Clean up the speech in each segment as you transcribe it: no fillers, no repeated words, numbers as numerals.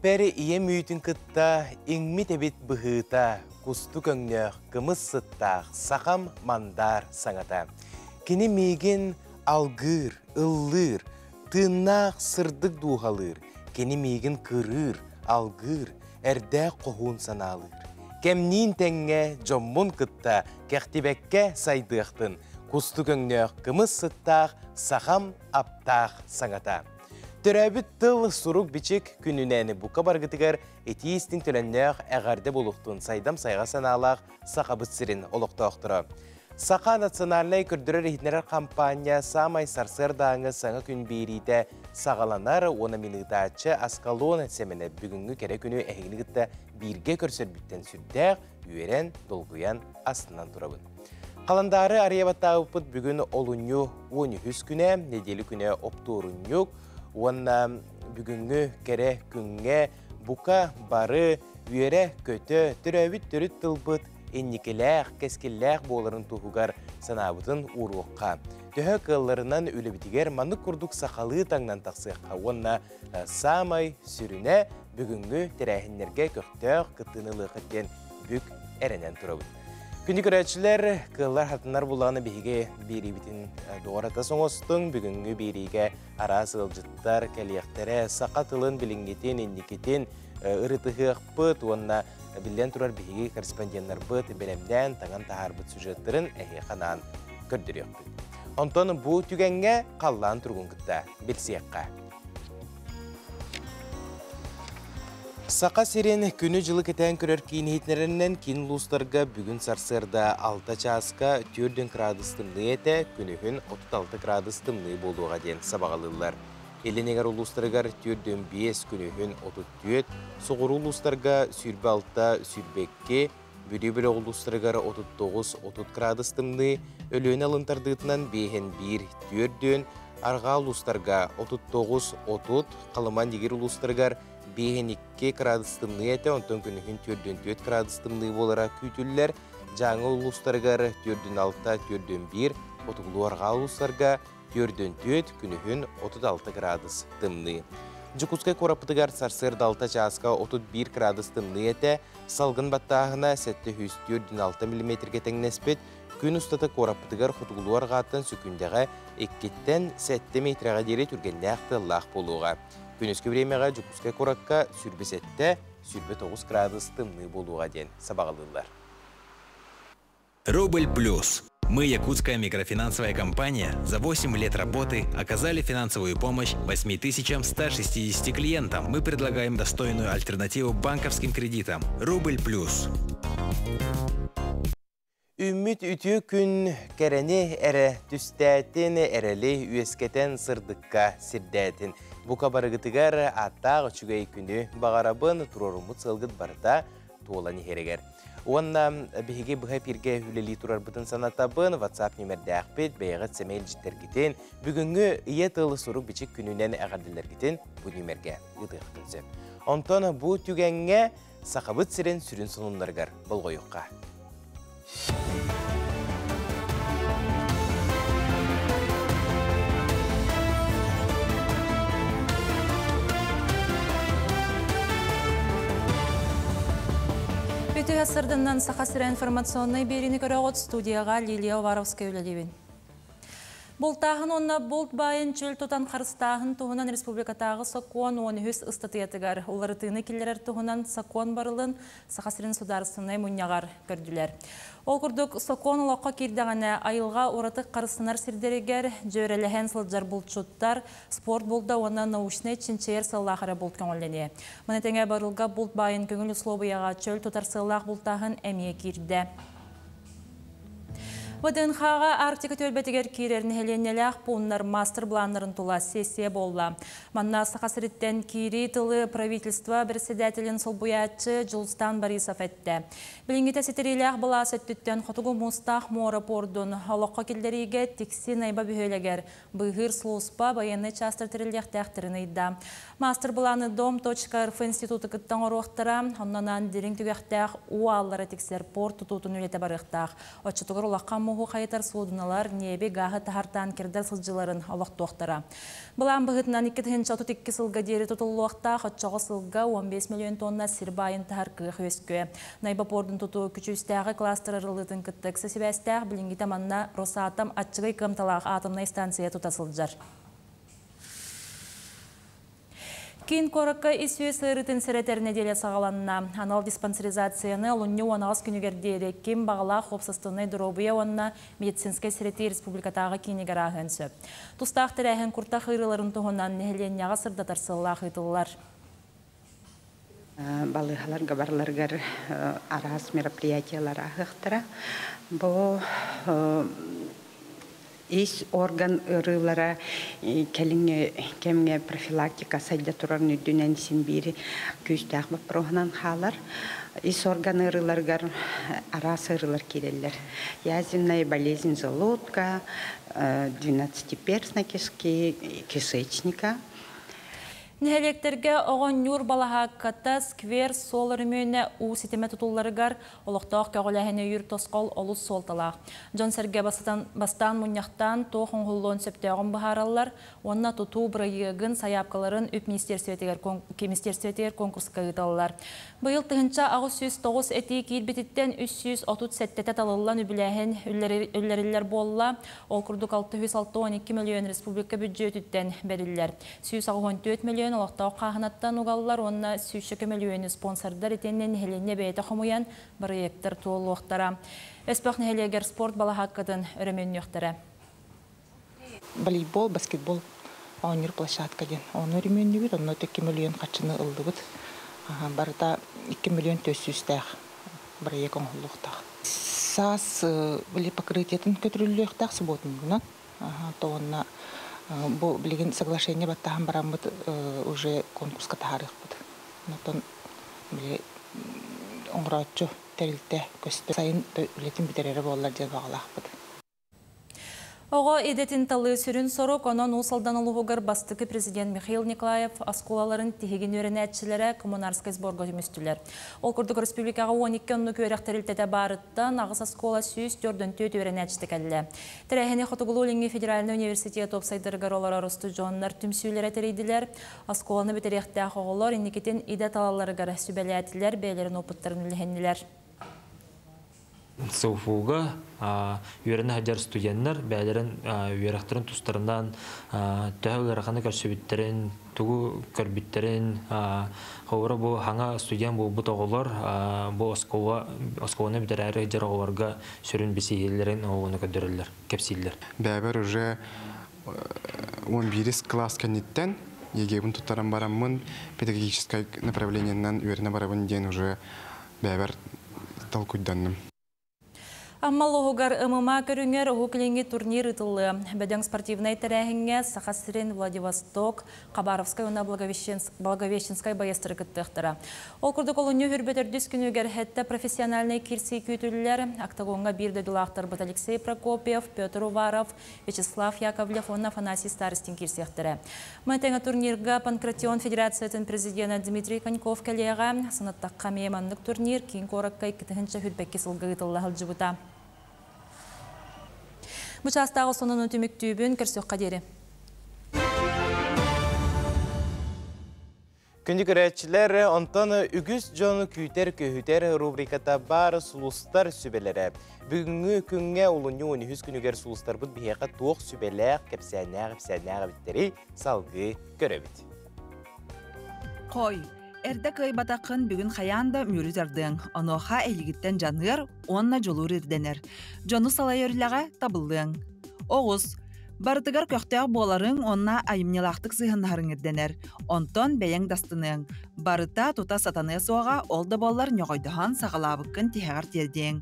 Peri iye müytün kıtta, ingmi tebit bıhıta, kustu köngnöh, kımız sıttağ, sakam mandar sanata. Kini migin algır, ıllır, tığnağ sırdık duhalır. Kini migin kırır, algır, erde kohun sanalır. Kemnin tenge jommun kıtta, kektibekke saydıqtın. Kustu köngnöh, kımız sıttağ, sakam aptağ sanata. Törәбіт тыл сурuk бичик күнінәні бұқа барғытығар етейістің төләннәқ әғарды болуқтың сайдам сайға саналақ сақабыт сірін олықта оқтыры. Сақа национальный күрдірі рейднерер компания самай сарсыр даңы саңы күн бейрейді сағаланар оны минығдачы аскалон әтсемені бүгінгі кере күні әйгілігітті бірге көрсер біттен сүрдәқ үйерен долгуян астынан тұрабын. Қаландары ария ұпыт бүгін олуңю 13 күне, неделі күне оптуырынюк, Онна бүгінгі кере күнге бұқа бары үйере көті түрәбіт түріт тылбыт еннекеләқ, кәскеләқ боларын тұғығар санабытын ұруққа. Төхі қылларынан өлібітігер маңық күрдік сақалы таңнан тақсыққа. Онна самай сүріне бүгінгі тәрәхінлерге көқтәқ қыттынылықыттен бүк әрінен тұрабыт. Күнді көрәтшілер, қыллар хатынар бұлағына бейге бейрейбітін доғырата соңостың, бүгінгі бейрейге арасыл жыттар, кәлияқтары, сақатылын білінгетін, еннекетін, ұрытығы бұд, онына білден тұрар бейге корреспонденттар бұд, білемден таңан тағар бұд сюжеттірін әйе қанан көрдірек бұд. Онтон бұл түгенге қаллан тұрғын күтті, білсеққа. Сақа серен күні жылы кетен көрер кейін хейтнерінен кейін лустарға бүгін сарсырда 6 часқа 4 градустымны еті, күнігін 36 градустымны болуға ден сабағалылар. Елінегер лустарғар 4-5 күнігін 34, соғыру лустарға сүрбе 6, сүрбекке, бүрі-бүрі лустарғар 39-30 градустымны, өліен алынтардығытынан 5-1-4, арға лустарға 39-30, қалыман егер лустарғар 5-2 градустымны еті, онтон күнігін 4-4 градустымны болара күйтілілер, жаңы ұлыстарғар 4-6-4-1, отығылу арға ұлыстарға 4-4 күнігін 36 градустымны. Жүкускай қорапытығар сарсырда 6 часқа 31 градустымны еті, салғын баттағына 704-6 мм тәңнеспет, күн ұстаты қорапытығар құтығылу арғатын сүкіндеға 2-7 метрға дере түргенде ақты лақ болуға. Күніскі времеға жүкускай қораққа сүрбе 7, сүрбе 9 градустымны болуға ден сабағалылар. Рубль плюс. Мы, якутская микрофинансовая компания, за 8 лет работы оказали финансовую помощь 8160 клиентам. Мы предлагаем достойную альтернативу банковским кредитам. Рубль плюс. Үміт үті күн кәрәне әрі түстәтін әрілі үйескетен сырдыққа сірдәтін. Бұқа барығытығар аттағы чүгей күні бағарабын тұрорымыт сылғыт барда туоланы херегер. Онна бігеге бұға перге үлелі тұрар бұтын санатабын WhatsApp нөмірді ақпет бәйғыт сәмейл жітергітен бүгінгі ие тылы сұрық бічік күнінен әғарділергітен бұл нөмірге ұдығықтынсы. Онтан бұл түгенге сақабыт сірен сүрін сұнынларғар бұл ғойыққа. Өте ғасырдыңнан сақасыра информационный беріні көріғыт студияға Лилия Варовская өлелебін. Болтағын онна болт байын чөл тұтан қарыстағын тұғынан республикатағы сақуан 13 ұстатыятығар. Олары тыны келерер тұғынан сақуан барылын сақасырын сударысынай мұнияғар көрділер. Ол күрдік сақуан ұлаққа кердіғаны айылға оратық қарысынар сірдерегер, жөреліген сылджар болтшуттар, спорт болда оны наушны чинчер сыллақыры болт көңіліне. Мұнетеңе барылға болт байын көңіл ұслобыяға чөл тұтар сыллақ болтағын әмие керді. ВДНХ-ға Арктика төлбетігер кейрерін хеленеләқ бұнлар мастер планларын тұла сессия болла. Манна сақасыреттен кейри тылы правительства бірседәтілін солбуятчы Жылстан Борисов әтті. Білінгеті сетереләқ бұла сөттіттен қотығы мұстақ мора пордun халыққа келдеріге текси найба бүйелегер. Бұғыр слуспа баяны частыр тірілдек тәқтірін айда. Мастер планы dom.rf институты күттен оруқтыра, оннанан дерің түгектәқ уаллары тексер порт тұтутын өлеті барықтақ. Отчытығыр ұлаққа оңуғу қайтар судыналар небе гағы тахартан кердер сылжыларын олақтуақтара. Бұлан бұғытынан 2032 сылға дері тұтылуақта қатшағы сылға 15 миллион тонна сирбайын тахар күйіқ өскөе. Найба пордың тұту күчістәғі кластер ырылытын күттік сәсібәстәғ білінгі таманна Росатом атчығай кымталақ атомнай станция тұтасылжар. Кейін коракка исуе сырытын сіретер неделе сағаланна. Анал диспансеризацияны лунни уанағыз күнігердері кем бағала қопсыстыны дұробыя онна медицинскай сіреті республикатағы кейінігер ағын сөп. Тұстақ тірәхін құрта қырыларын тұғынан нехеленяға сырдатар сылла қытылылар. Балығалар, габарларғар арас мероприятиялар ағықтыра. Бұл ис орган ырылара кемге профилактика сайда турарны дүнен синбири күстәк бапрогнан халар ис орган ырыларгар арас ырылар киреллер. Язвенная болезнь желудка, 12-перстной кишечника. Нәлектерге оған нүр балаға ката сквер солар мөне у сетеме тұтуларығар олықтақ кәғіләхіне үйір тосқол олыс солталақ. Жон сәрге бастан мұнияқтан тоқын ғылуын сөптеғын бұхаралар, онына тұту бұрайығын саяпқаларын үп министерсветегер конкурсқа ғыталылар. Бұйыл тұхынша ағыз 109 әті кейт бітіттен 330 сәттеті талылан үбіләхін үллерілер болла, ол күрдік 612 миллион республика бюджетіттен бәрілер. 114 миллион олықтау қағынаттан ұғалылар, онына 3 миллионы спонсордар етеннен хеленне бәйті қымуян проекттер туылы оқтара. Өспақ нәхелегер спорт бала хаққыдың өрімен өқтірі. Волейбол, баскетбол, ауыныр площадка ден. Оны өрімен өйір, оны 2 миллион қатшыны ұлды бұд. Барыда 2 миллион төссүстәқ проект оңғылықтақ. Сас білі покрытетін көтіріліқтақ субботын бұнан. Тоғынна бұл білген соглашение баттаған барамыд уже конкурсқа тағарық бұд. Нотон біле оңғыратчу тәрілті көсті сайын үлетін бітерері болар ден бағалақ бұд. Оға едетін талы сүрін сорок, онын ұсалдан ұлығығыр бастықы президент Михаил Николаев асколаларын тегеген өрін әтшілері коммунарскай сборға түмістілер. Ол күрдік республикаға 12 ұнны көріқтірілтеті барыттан ағыз аскола сүйіс 4-4 өрін әтшті кәлі. Тірәхіне Хотугулулинге федеральный университет опсайдырғар олар арысты жоғынлар түмсүйлер әтірейділер. Асколаны бітіректі ақоғылар, инекетін ида талаларығар сүбәлі әтілер, бәйлерін опыттарын үлгенілер. Сауфуга үйеріне хаджар студенттер бәлерін үйерақтарын тұстарынан тәуі ғарақаны көрсөбіттерін, тұғы көрбіттерін, қауыры бұл хаңа студент бұл бұт оғылар, бұл осколаны бітер әрі жар оғыларға сүрін бесейлерін оғыны көдірілер, кәпсейлер. Бәбір уже 11 класс кәнеттен, егебін тұттаран барамын, педагогической направлениеннен үйеріне барабын ден уже бәбір талкуйданным. Аммалығығар ымыма көріңер ұғықленге турнир ұтылы. Бәден спортивнай тәрәхінге Сахасрен, Владивосток, Қабаровскай, уна Благовещенскай байыстыры күттіқтіра. Ол күрдік олыны хүрбетер дүс күнігер хәтті профессиональный кирси күйтілілер. Актагонға бірді дұлақтыр бұд Алексей Прокопьев, Петр Уваров, Вячеслав Яковлев, онна Фанасий Старостин кирсияқтірі. Мәтәңі турнирға Панкратион Федерацияның президенті Дмитрий Коньков кәлеға сынаттаққа меймандық турнир кейін қораққа 2-ші хүрбәкке сылғы ғытылы жылжыбыта. Бұчастағы сонын өтімік түйбін кірсіқ қадері. Күндік рәтчілер онтаны үгіз жоны күйтер рубриката бар сұлыстар сүбелері. Бүгінгі күнге ұлыны 12 күнігер сұлыстар бұд бейеқа тоқ сүбеләқ кәпсәнәғ біттері салғы көребіт. Қой, әрді қайбатақын бүгін қаянда мүрізердің. Оноға әйгіттен жаныр, онна жолур ерденер. Жону салай өрліға табылдың. Оғыз, бардығар көқтеғ боларын онна айымнелақтық зығындарың ерденер. Онтон бәйен дастының. Барыта тута сатаны соға олды болар нөғойдыған сағалабықын тихағар терден.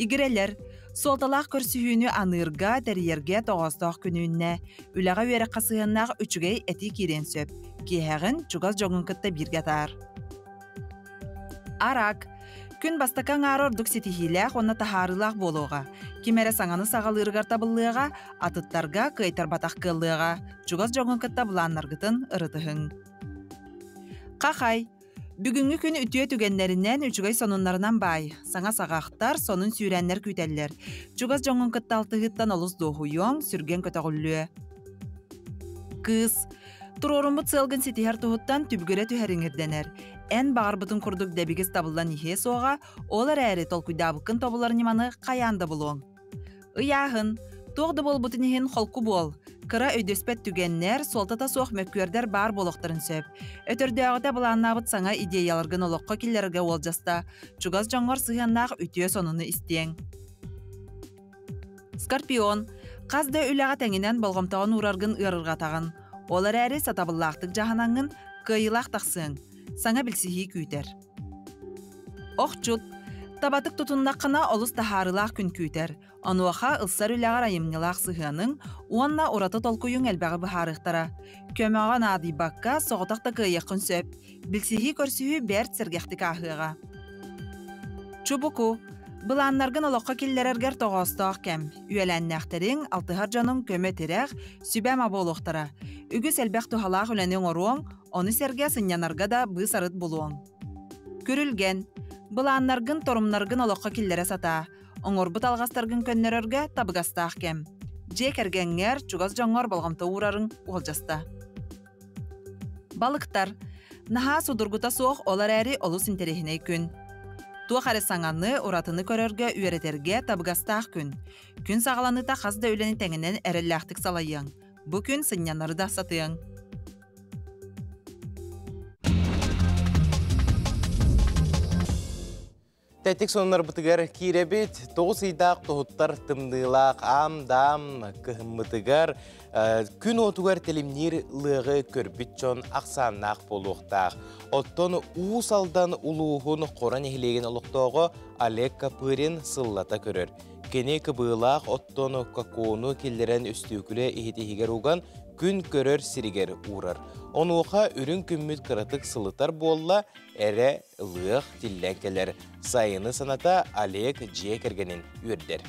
Игірелер, солталақ көрсүйіні анырға тәрерге тоғыздақ күніне, үліға өрі қасығыннақ үчігей әті керен сөп. Кейхәғін чугаз жоғын күтті бірге тар. Арак, күн бастакан ары ордық сетихиләқ, онна тахарылақ болуға. Кемәрі саңаны сағалырғар табылыға, атыттарға қайтар батақ қылыға, чугаз жоғын күтті бұланнарғытын ұрытығын. Қақай, Бүгүнгү күн үтүе түгеннеринен үчүгөй сонуннарынан бай. Саңа сағақтар, сонун сүйрәннер күйтәллер. Чугас жоңын кытталтыгыттан олус доохуйоң, сүрген көтөгүллүө. Кыз. Турорумбут сылгын ситихер тухуттан түбгүрэ түһәриңирденер. Эн бағарбытын курдук дебигис табылдан ихе соға, олар әрі толкуйдабықын тобулар неманы қаянда бұлуң. Ыяхын, тоғды болбутын ихин холку бол. Кыра өйдөспет түгеннер, солтата соқ мөккөрдер бар болуқтарын сөп. Өтөрдіағыта бұланнабыт саңа идеяларгын олыққа келлерге ол жаста. Чугас жоңғар сығаннақ үтіе сонуны истең. Скорпион. Қазды үліға тәңінен болғымтағын ураргын ырырға тағын. Олар әрі сатабыллақтық жағанаңын кыйылақ тақсың. Саңа білсихи күйтер. Оқчут. Табатык тутуннаққына олыс тахарылақ күн күйтер. Ануаха ылсар үліғар айымнылақ сығының, уанна ораты толкуйың әлбәғі бұхарықтара. Көміған ады баққа соғытақта кыйықын сөп. Білсихи көрсіхі бәрт сәргәқтік ахыға. Чубуку. Бұланнарғын олыққа келлерергер тоғастақ кәм. Үйеләннәқтерің алтығар жаның көмі терәқ сүбәм аболуқтара. Үгіс әлбәқ тухалақ үләнің оруң, оны сәрге сынянарға да бұ сарыт болуың. Көрілген. Бұланнарғын торумнарғын олыққа келлері сата. Оңорбыт алғастарғын көннерерге табығастақ кәм. Жек әргәңер чугас жаңғар болғамта урарың олжаста. Балықтар. Наха судыргута соқ олар әрі олыс интерехіне күн. Туа қары саңаны ұратыны көрерге үйеретерге табығастақ күн. Күн сағаланыта қазда өлені тәңінен әрілләқтік салайың. Бұ күн сынянары да сатыың. Тәтік сонынар бұтығар кейребет, тоғыз үйдақ тоғыттар тымдылақ, ам-дам, көхіммітігар, күн отуғар телімнер лығы көрбітчон ақсаннақ болуқтақ. Оттон уусалдан улуғын қоран ехілеген ұлықтауғы Олег Капырин сыллата көрір. Кене кыбылақ оттон какону келдерен үстүкілі ехетехігер уған күн көрір сиригер урар. Онуға үрін күмміт қыратық сылытар болла әрі лық тилленкелер. Сайыны саната Олег Жекергенін үрдер.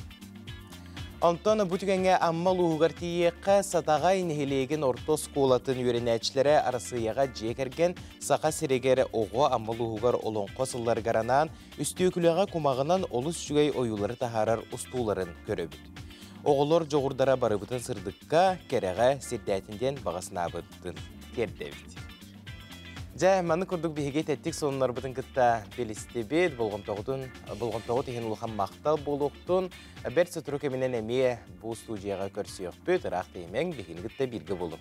Антон бүтігенге аммал уғығар тиеққа сатағай нехелеген ортос қолатын үйренәчілері арасыяға Жекерген сақа сирегері оғы аммал уғығар олон қосылар гаранан үстүкіліға кумағынан олыс жүгей ойулары тахарар ұстуларын көрөбіт. Оғылар жоғырдара барыбытын сырдыққа кереға сирдәтінден бағасына бұттын кердебіт. Жа, маны күрдік бейге тәттік сонынар бұтын күтті белісті бет, болғантоғы теген ұлған мақтал болуқтын, бәр сұтыру кемінен әме бұл студияға көрсі өкпөт, ырақты емен бейген күтті білгі болу.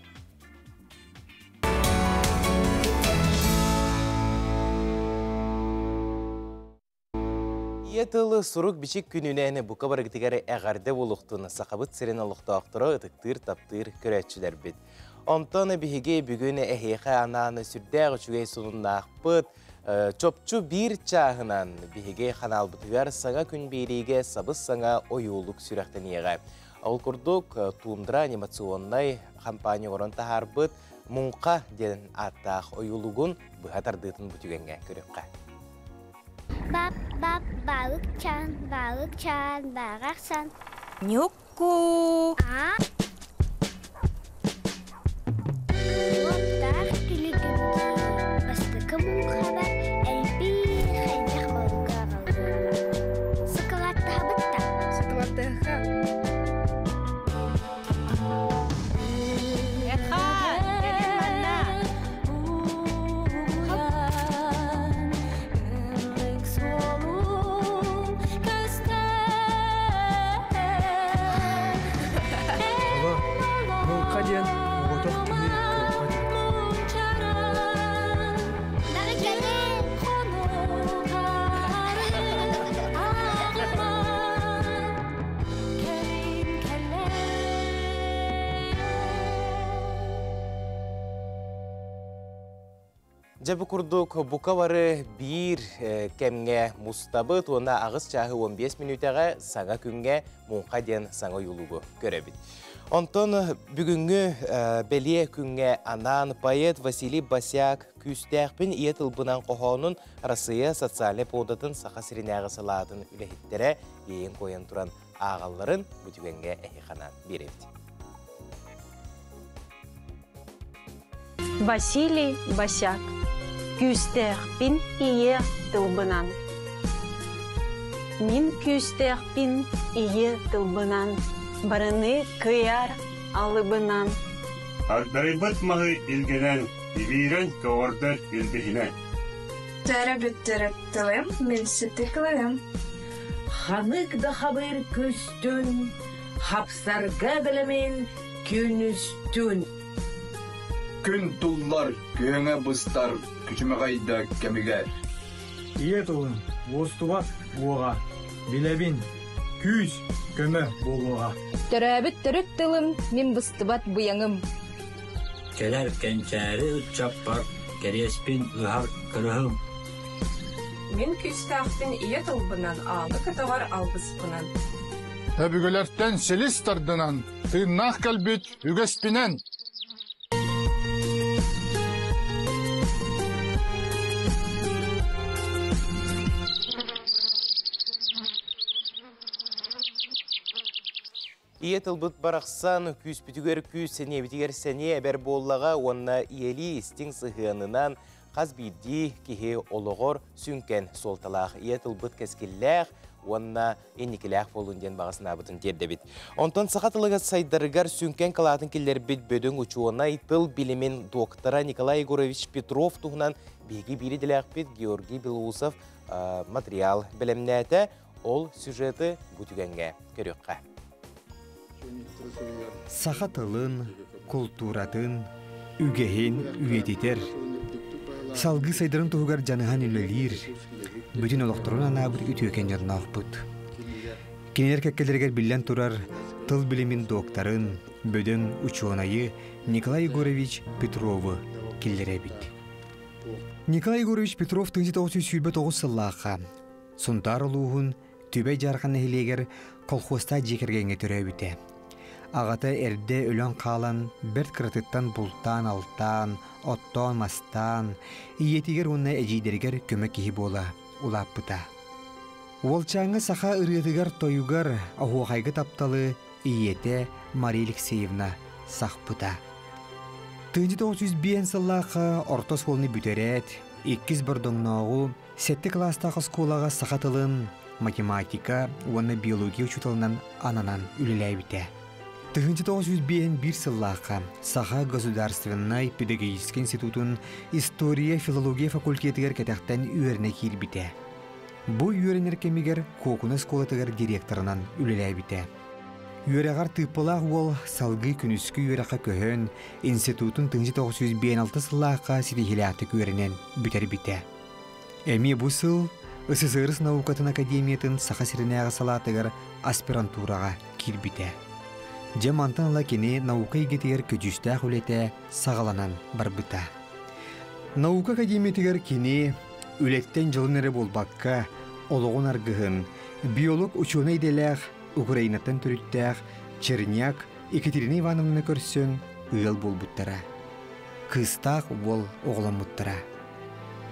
Етілі сұрук бішік күнінені бұқа барықтығары әғарды болуқтын, сақабыт сірен ұлықтақтыры ұтықтыр таптыр көрәтшілер бет. Онтаны бігеге бүгіні әхейқа ананы сүрдәғі чүгей сонына ақпыт, чопчу бір чағынан бігеге қанал бұтығар саңа күн береге сабыз саңа ойулық сүрәқтен еға. Ол күрдік туындыра анимационнай компания орын тахар бұт, мұңқа ден аттақ ойулығын бұғатардытын бұтігенге көрекқа. Bab, bab, balıkçan, bağırsan. Nyukku. Yollar gülü-gülü, bastıkı muhaber, elbi xeynek balığa qaldı. Sıkılattı habıtta. Sıkılattı ha. Жабы күрдік бұқа бары бір кәмге мұстабыт, онда ағыз чағы 15 минутаға саңа күнге мұңқа ден саңа юлуғы көребіт. Онтон бүгінгі бәле күнге анан поэт Василий Басяк күстәқпен ет ұлбынан қоғауының Россия социале податын сақа сиринәғі салатын үләхеттері дейін қойын тұран ағаларын бүтігенге әйіқанан беребіт. Василий Басяк. Küstehpin iye tılbınan. Min küstehpin iye tılbınan. Barını kıyar alıbınan. Ardarıbat mahı ilgenen, ibiren kavardar ilbihine. Tırıbıttırıttılım, min sıtıklığım. Hanık da haber küstün, hapsarga bilemin künüstün. Gün tullar, göğüne bıstar, küçüme kayda kemiger. İyi tulun, bostuvat buğa, bilebin, küs, köme buluğa. Tırıbıttırıttılım, min bıstıbat bıyangım. Keler kençeri uçapar, kerespin ıhar kırığım. Min küstahpin iye tılbınan, ağlı katavar algıspınan. Hebügelerden selis tardınan, tırnak kalbit hügespinen. Ие тылбыт барақсан күспүтігер күсіне бітігер сәне әбір боллаға онна иели істің сығынынан қаз бейді кеге олығыр сүнкен солталақ. Ие тылбыт кәскелләқ онна енекеләқ болунден бағасына бұтын тердебет. Онтан сақатылыға сайдарығар сүнкен қалатын келер бет бөдің ұчуына тыл білімен доктора Николай Егорович Петров тұғынан беги біледіләқ бет Георгий Белоусов материал білімнәті ол сюжеті бұтігенге көріққа. Сахатылын, культуратын, үгехен, үйететер. Салғы сайдырын тұғығар жаныған үлелер. Бүтін олықтырын анабыр үтіөкен жадына ақпыт. Кенелер кәккелергер білен тұрар тыл білімін доктарын, бөдің учуанайы Николай Егорович Петровы келдері бит. Николай Егорович Петров 1909 сыллаққа. Сұнтар ұлуғын төбе жарған әйлегер колхозта жекергенге түрі біті. Ағаты әрде өлен қалан, бір кіртіттан бұлтан алтан, оттан мастан, иетігер онына әжейдергер көмек кейі бола, улап бұта. Олчаңы сақа ұрыдығар тойугар, ағуғайғы тапталы иеті Мария Алексеевна сақ бұта. 1905 сыллақы ортос қолыны бүтерет, 2 бірдіңнағу, 7 кластағы сколаға сақатылын, математика, оны биология учутылынан ананан үліләй біте. 1901 сыллаққа Саха государственный педагогический институтын история филология факультетігер кәтәқтен үйеріне кел біте. Бұл үйерінер кемегер Кокуна сколатығар директорынан үліләй біте. Үйерағар тыпылақ ол салғы күніскі үйераға көхін институтын 1956 сыллаққа сирихиләті үйерінен бүтер біте. Әме бұл сыл СССР наукатын академиятын Саха сиренеға салатығар аспирантураға кел біте. Жамантанла кене наука егетігер көджістәқ үлеті сағаланан барбыта. Наука академиятігер кене үлеттен жылын әрі болбаққа олығын арғығын биолог ученый деләқ Украинаттан түріттәқ Черняк Екатерина Ивановна көрсен ұйыл болбыттара. Қыстақ ол оғылан мұттара.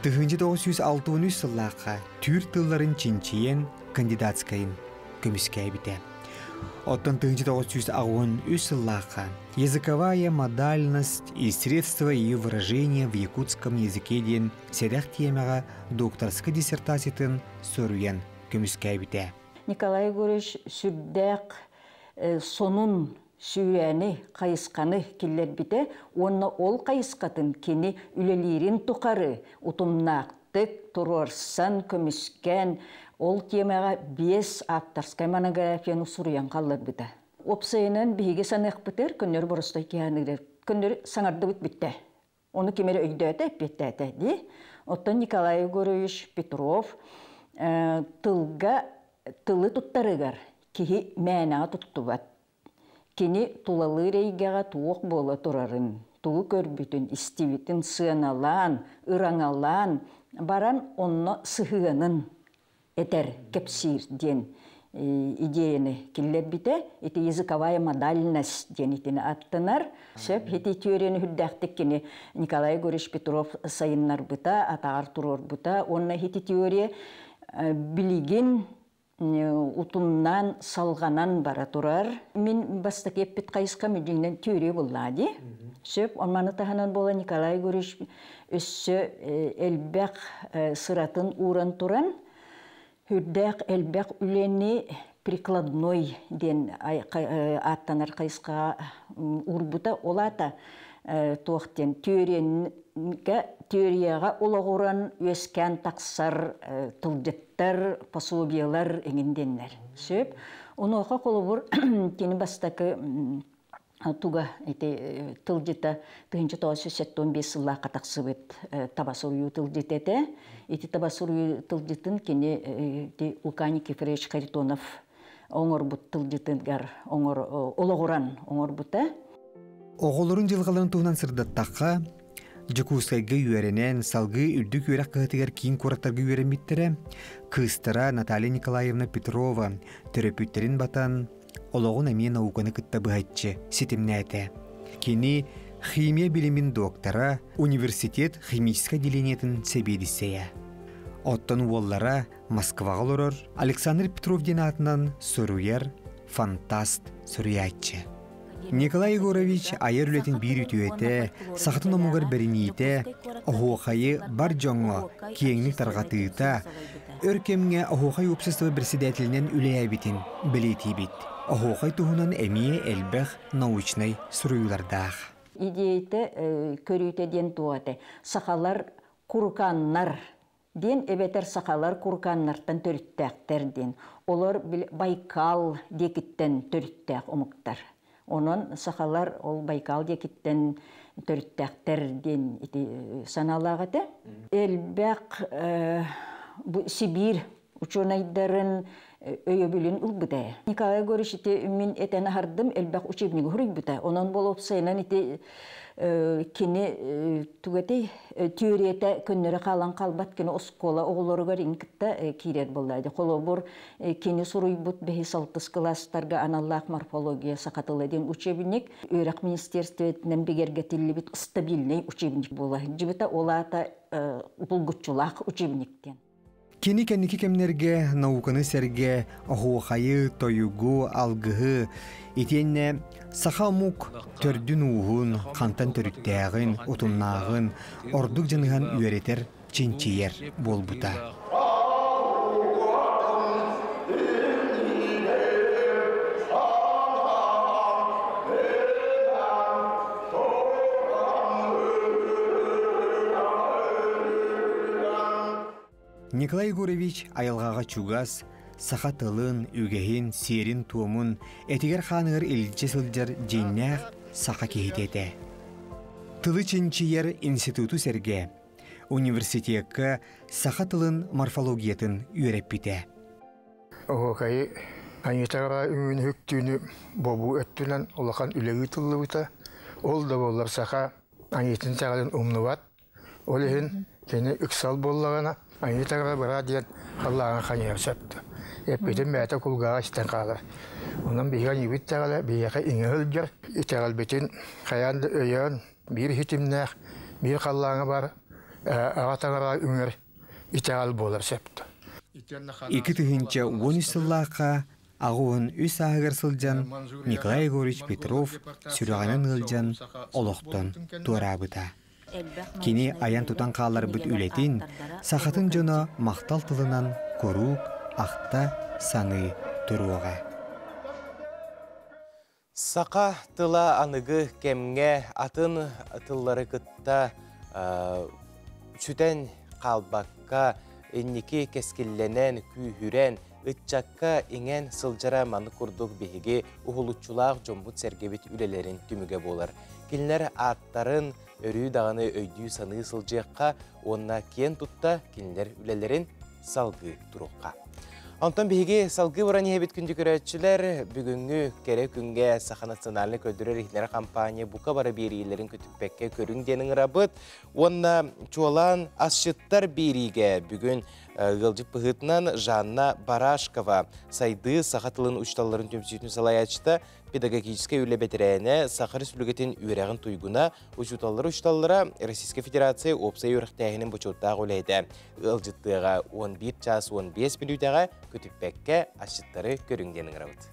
1963 сыллаққа түр тылларын чинчиен кандидатскайын көміскәй біте. Оттан 1903 сыллаққа языковая модальность и средства ее выражения в якутском языке ден седақ темаға докторская диссертациятын соруян көміскәй біте. Николай Егорович сүрдәк сонун сүйәні қайысқаны келер біте, оны ол қайысқатын кені үлелерін тұқары, ұтымнақтық, тұрорсан, көміскен, ол темаға 5 авторскай монографияны сұруян қалыр біті. Опсайынан бігі санық бітер, күннер бұрыстай кеянығыр, күннер саңарды бітті. Оны кемері өйді әті, бетті әті, де. Оттан Николай Егорович Петров тылы тұттарығар, кеге мәнаға тұттубат. Кені тулалы рейгаға туық болы тұрарын, туы көрбітін, істеветін сыаналан, ыраңалан, баран онны сығығанын этер кепсир ден идеяны келер бите, эти языковая модальность ден итini аттынар. Сөп, эти теорияны хүддәқтік кені Николай Егорович Петров сайыннар бұта, атағар тұрор бұта, онна эти теория білеген утуннан салғанан бара тұрар. Мен баста кеппет қайысқа мүділінен теория болады. Сөп, онманы таханан бола Николай Гурич өссө элбек сыратын уран туран, хүрдәк элбек үлені прикладной ден аттанар қайысқа урбута олата тоқтен теорияға олағыран өскен тақсар тылдеттер, пособиялар еңінденлер. Сөп, оны оқа қолы бұр кені бастақы туга тылдета 1915 жылға қатақсыбыт табасырую тылдететі. Эти табасырую тылдетін кені Луканик Ефреевич Харитонов оңыр бұт тылдетінгер олағыран оңыр бұта. Оғылырын жылғаларын туғынан сырдаттаққа Жекускайга үйеренен салғы үрдік үйрек қығытығар кейін қораттарға үйеренметтері қыстыра Наталья Николаевна Петрова түріпіттерін батан олығын әмен ауқаны күтті бұғайтшы сетімні әті. Кені химия білімін доктора университет химическа деленетін сәбедісея. Оттан уоллара Москваға лорор Александр Петров ден атынан сұруяр фантаст сұруятчы. Николай Егорович айыр үлетін бір үтуеті, сақытын омығыр бірінейті, оғуқайы бар жоңы киеңнік тарғатыйта, өркемге оғуқай общество председателінен үлі әбітін білеті бит. Оғуқай тұғынан әмие әлбәқ научнай сұруйлардағы. Идейті көрейті ден туаты. Сақалар құрқаннар ден, әбетер сақалар құрқаннартан төріттәқтер ден. Олар Байкал декіттен төріттәқ омықтар. Онын сақалар ол Байкал декіттен төріттәқтерден саналағыды. Әлбәқ Сибир ученайдарын өйі білін ұлбыда. Николай Горич мен әтәні хардым әлбәқ учебнігі хүрік бұда. Онын болып сайынан кені түгәтей теорията көннері қалан қалбат кені оскола оғылырығар инкітті кейрер болдайды. Қолы бұр кені сұруй бұд бәхи салтыс кластарға аналлақ морфология сақатыладен учебінік өрәқ министерстветінен бігергетілі біт стабильный учебінік болады. Жібіта олата бұлғытчылақ учебініктен. Кені кәнекі кәмнерге науканы сәрге оғуқайы, тойугу, алғығы, етенне сақа мұқ төрдін уғын, қантан төріттәғын, ұтымнағын, ордық жаныған үйеретер ченчейер бол бұта. Николай Егорович айылғаға чугас, сақа тылын, үгейін, серін туымын, әтігер қанығыр елче сылжар жейнәқ сақа кейтеті. Тылы ченчейер институту сәрге, университетке сақа тылын морфологиятын үйреп біте. Оғақайы анетаға үңін хүктүйіні бобу өттінен олақан үлегі тылы бұта. Ол да болар сақа анетін тағалын ұмныват. Ол ең кені үксал болағана анетаға бұра дейін қаллаған қанер сөпті. Еппетін мәті құлғаға істен қалар. Онан бейген ебіт тағала бейеқі иңіғыл жер. Итағал бетін қаянды өйен бір хитімнәқ, бір қаллаңы бар, ағатаңыра үңір итағал болар сөпті. Екі түхінче 13 сыллаққа ағуын үс ағығыр сылжан Николай Егорович Петров сүрағанын ғылжан олықтын туарабыта. Кені аян тұтан қалар бұт үлетін, сақатын жона мақтал тылынан көрук, ақта саны тұруға. Сақа тыла анығы кемге атын тыллары күтті үчүтен қалбаққа энники кескилленен күйхүрен ытчакка иңен сылжара маны курдук беһиги ухулучулаах жомбут сергебит үлелерин түмүге болар. Кинлер аттарын өрүү даганы өйдүү саны сылжыакка онна кен тутта кинлер үлелерин салгы турукка. Антон беһиги салгы бурани хебит күндү көрөчүлөр бүгүнгү кере күнгө Саха национальный көдүрөр ихнер компания бука бара берилерин көтүппекке көрүң денин рабыт. Онна чуалан асчыттар бериге бүгүн Гылжып пыхытынан Жанна Барашкова сайды Саха тылын учталларын төмсүйтүн салаячта педагогическая үлебетерәне Саха Республикатын үйрәгін туйгуна учуталлары Российская Федерация опсай өріқтәгінің бұчуттағы олайды. Гылжыттыға 11 час 15 минутаға көтіппәкке ашыттары көріңденің рауыт.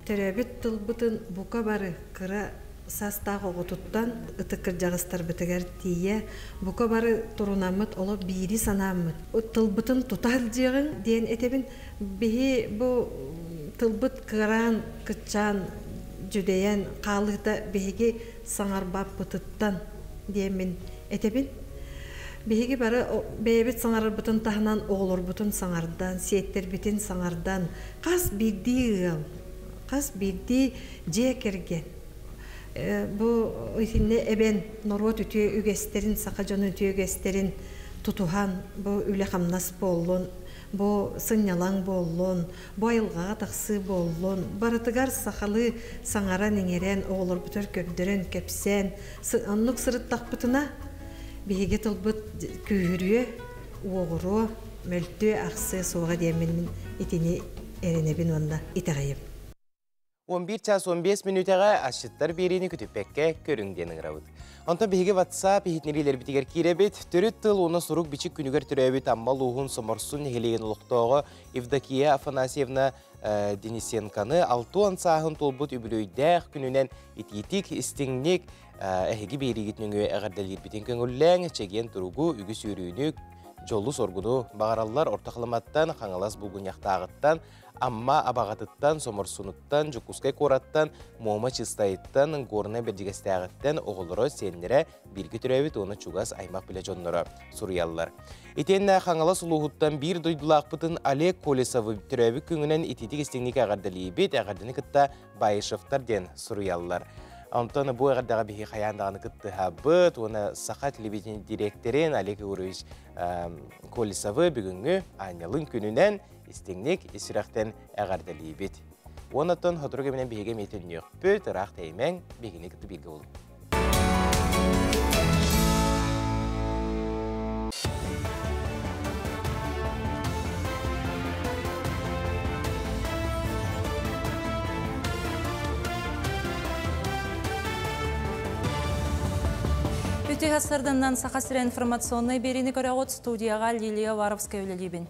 Терәбет тылбытын бука бары кыра састағы оғытыттан ытықыр жағыстар бітігер тие, бұқа бары тұрунамыт, олы бейри санамыт. Тылбытын тұтар жығын дейін етебін, бейі бұл тылбыт қыран, күтчан, жүдейен, қалыда бейге саңарбап бұтыттан дейін мен етебін. Бейге бары бейбет саңарыр бұтын тағынан оғылыр бұтын саңардан, сеттер бітін саңардан, қас бірді же керген. Бұл өйтінне әбен норот үтіе үгестерін, сақа жоны үтіе үгестерін тұтуған, бұл үлі қамнас болуын, бұл сыңнялаң болуын, бұл айылға тақсы болуын, барытығар сақалы саңара неңерен, оғылыр бұтыр көпдірін, көпсен, аннық сырыттақ бұтына, бейге тұлбыт күйірі, оғыру, мөлті, ақсы, соға деймін етіне әренебін онда итағайым. 11 час 15 минутаға ашыттар берені күтіппәкке көріңденің рауыд. Онтан бейге WhatsApp ехетнерелер бітігер керебет, түріт тыл оны сұруқ бичік күнігер түрәбет аммал ұғын соморсын хелеген ұлықтауғы Евдокия Афанасьевна Денисенканы 6 ансағын толбыт үбілөйдәқ күнінен итетік істіңнек әхеге бейрегетніңі әғардалер бітен көңілләң чеген тұруғы үгіс үйрүйінік жолы соргуну бағаралар ортақламаттан қаңалас бұлғын яқтағыттан Амма абағатыттан, соморсунуттан, жүкускай кораттан, мома чистайыттан, горна бердігістәғіттен оғылыры сенлері біргі түрәвет оны чугас аймақ біле жонлары сұриялылар. Етенні қаңала сұлуғыттан бір дойдылақ бұтын Олег Колесовы түрәві күңінен ететік істеңнік ағардалы ебет, ағардыны күтті Байышевтар ден сұриялылар. Антоны бұл ағардаға бейі қаяндағаны күтті ғабыт, оны Сақа телевидение директорин Олег Юрьевич Колесовы бүгінгі Анялын күнінен істеңнек ісірақтен әғардалы ебет. Онытын ғытырғы менен бейге метін нөқпөт, ұрақ тәймен бейгіне күтті белгі олым. Үті ғасырдыңнан Сақасыра информационный берені көріғыт студияға Лилия Варовская өлелебін.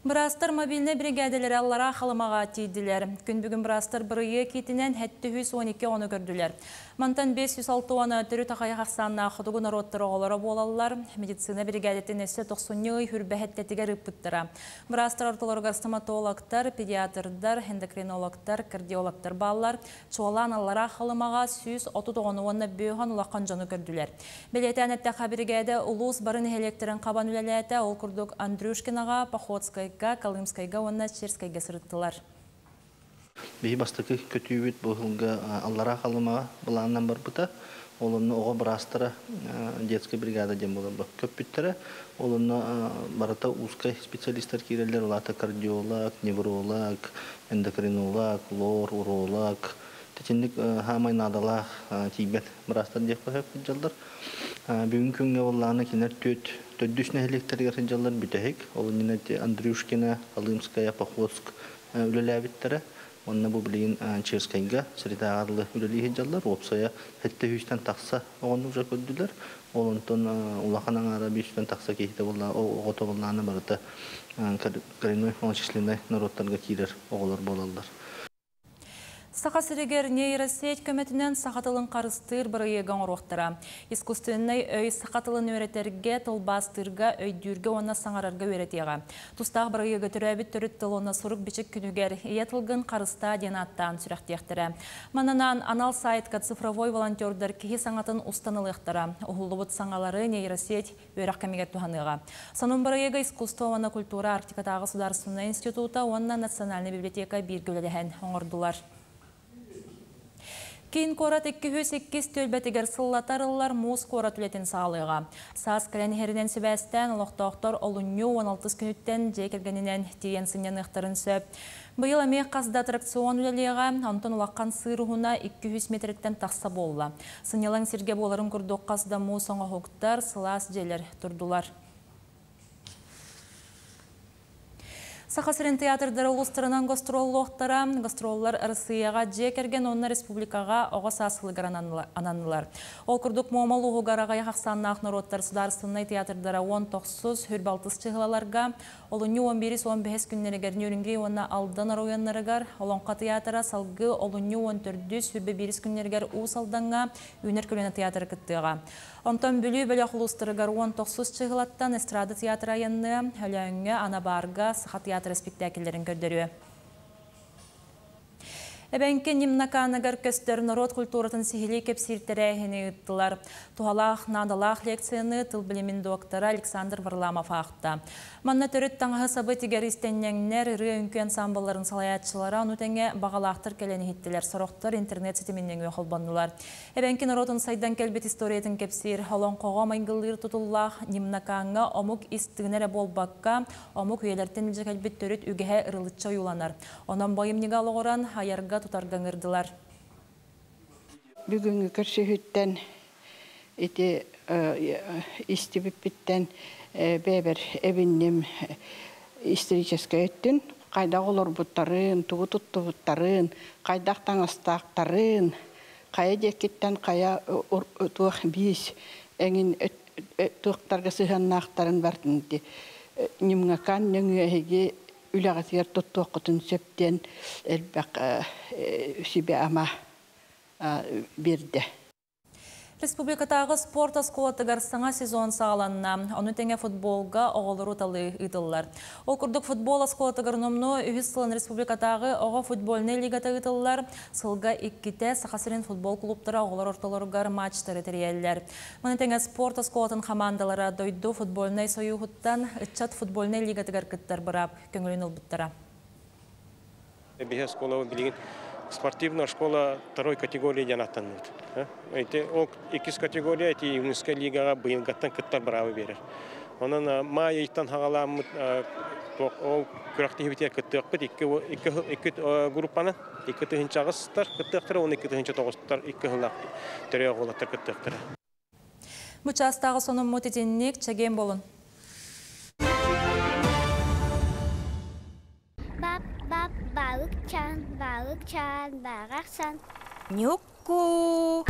Брастар мобильный бригаделер аллара қалымаға тейділер. Күн бүгін Брастар біріе кетінен 712 оны көрділер. Мантан 506 оны түрі тақай қақсанына құдығы народтыры олары болалылар. Медицина бригадетін әсі 90 хүрбәхеттетігер үппіттіра. Брастар ортыларғар стоматологтар, педиатрдар, эндокринологтар, кардиологтар балалар чуалан аллара қалымаға 130 оны бүйіған ұлаққан жоны көрділер. Білетен әттіға бригады ұлыс барын электрін қабан үлеләті ол күрдік Андрюшкинаға, Походскай Колымскайга, онна Черскайга сырыттылар. Бейі бастықы көтүйбет бұғылға аллара қалымаға бұланынан бар бұта. Олынны оға Брастара детская бригада дем болар бұл көп бүттірі. Олынны барыта узкай специалистер керелер, олата кардиолог, невролог, эндокринолог, лор, уролог. Тетендік хамай надалақ тейбет Брастар деп қойып жалдар. Бүгін күнге оланы кенер төддүшіне электрлер жалдар бүтәйік. Ол ненәте Андрюшкина, Колымская, Походск үлеләбеттері. Онна бұл білген Черскайга, Средағарлы үлелейі жалдар. Опсая хетті хүштен тақса оғын ұжа көдділер. Олынтын ұлақанан ара бейштен тақса кейті оғыта болғаны барыта коренной численной народтарға кейлер оғылар болалар. Сақасырегер нейросеть көметінен сақатылын қарыстыр бір егін ұрықтыра. Искусственный өй сақатылын өретерге, тұлбастырға, өйдүрге, оны саңарарға өретеға. Тұстағы бір егі түрәбіт түріт тұлына сұрық бічік күнігер, етілгін қарыста денаттан сүрәқтектірі. Манынан анал сайтқа цифровой волонтердар кеге саңатын устанылықтыра. Ұғылыбыт саңалары нейросеть өрәқ кәмегер туғаныға. Санын бір егі искусствована культура Арктикатағы Сударственный института, онна национальный библиотека бергілеліген оңырдылар. Кейін корат 208 төлбәтігер сыллатарылар мұз корат үлетін сағалыға. Саас кәлен херінен сөбәстен ұлықтақтар олыню 16 күніттен жекергенінен тиен сынен ұқтарын сөп. Бұйыл әмек қазда аттракцион үлелеға антон ұлаққан сырығына 200 метріктен тақса болла. Сынелің серге боларын күрдіқ қазда мұз оңа хоқтар сылас желер тұрдылар. Сақасырын театрдары ұлыстарынан гастроллоқтара, гастроллар Россияға жекерген онна республикаға оғас асылығыр ананылар. Ол күрдік момал ұғығараға яқсаннақ народтар сударсыннай театрдара 19 хүрбалтыс чығылаларға, олыны 11-15 күннерігер нөрінге онна алдан аруянларығар, олонқа театра салғы олыны 14-15 күннерігер ұсалданға үнер көлені театр күттіға. Онтан бүлі бөлі құлыстырығар 19 чығылаттан эстрада театр айынны, әләңі анабарға сыға театр спектакльдерін көрдірі. Эбенке немнаканагар көстер народ культуратын сихили кепсиртерәхіне ұттылар. Тухалақ, надалақ лекцияны тыл білімін доктора Александр Варламов ақта. Манна төрет таңғы сабы тигер истеннеңнер үрі үнкі ансамбларын салаятшылара ұнытәңе бағалақтыр кәлені хиттілер. Сұрықтар интернет сетіменнен өқылбанылар. Эбенке народын сайдан кәлбет историятын кепсир. Халон қоға майгылыр тұтыллақ немнаканға омук истігінері болбаққа, омук үйелерттен үлжі кәлбет төрет үгеге ырылытша юланар. Онан бойым негалы оран хайарға тутаргаңырдылар. Бүгінгі көрсіхіттен ете истибіппіттен бәбір әбіннем историческа өттін, қайдақ олар бұттарын, туғы тұтты бұттарын, қайдақ таңыстақтарын, қая декеттен қая туық бейс әңін туықтарға сығаннақтарын бартынды. Немғақан нөңі әйге үләғатығар тұтты оқытын сөптен әлбәқ сөбе ама берді. Республикатағы спорт асколатығар саңа сезон сағаланна, оны тәңе футболға оғылыру талы ұйтылылар. Ол күрдік футбол асколатығар номну үйіз сылын республикатағы оға футболны лигата ұйтылылар, сылға иккіте Сақасырын футбол клубтары оғылар орталырғар матчтары тәрелер. Оны тәңе спорт асколатын командалары дойду футболны сойуғыттан ұтчат футболны лигатығар кіттар бұрап, көңілін ұлбыттара. Спортивная школа второй категории жанаттанут. Эти икис категория эти юнеско лигага быйылгаттан кыттар бравы берер. Онан май иттан хагаламыт ол күрактибите кыттык икки группаны икки тыгынчагыстар кыттыктар 12 тыгынча тогустар икки хылак төрөй голаттар кыттыктар. Мучастагы сонун мотетинник чеген болун. Balık çan, bağırsan. Nyukku.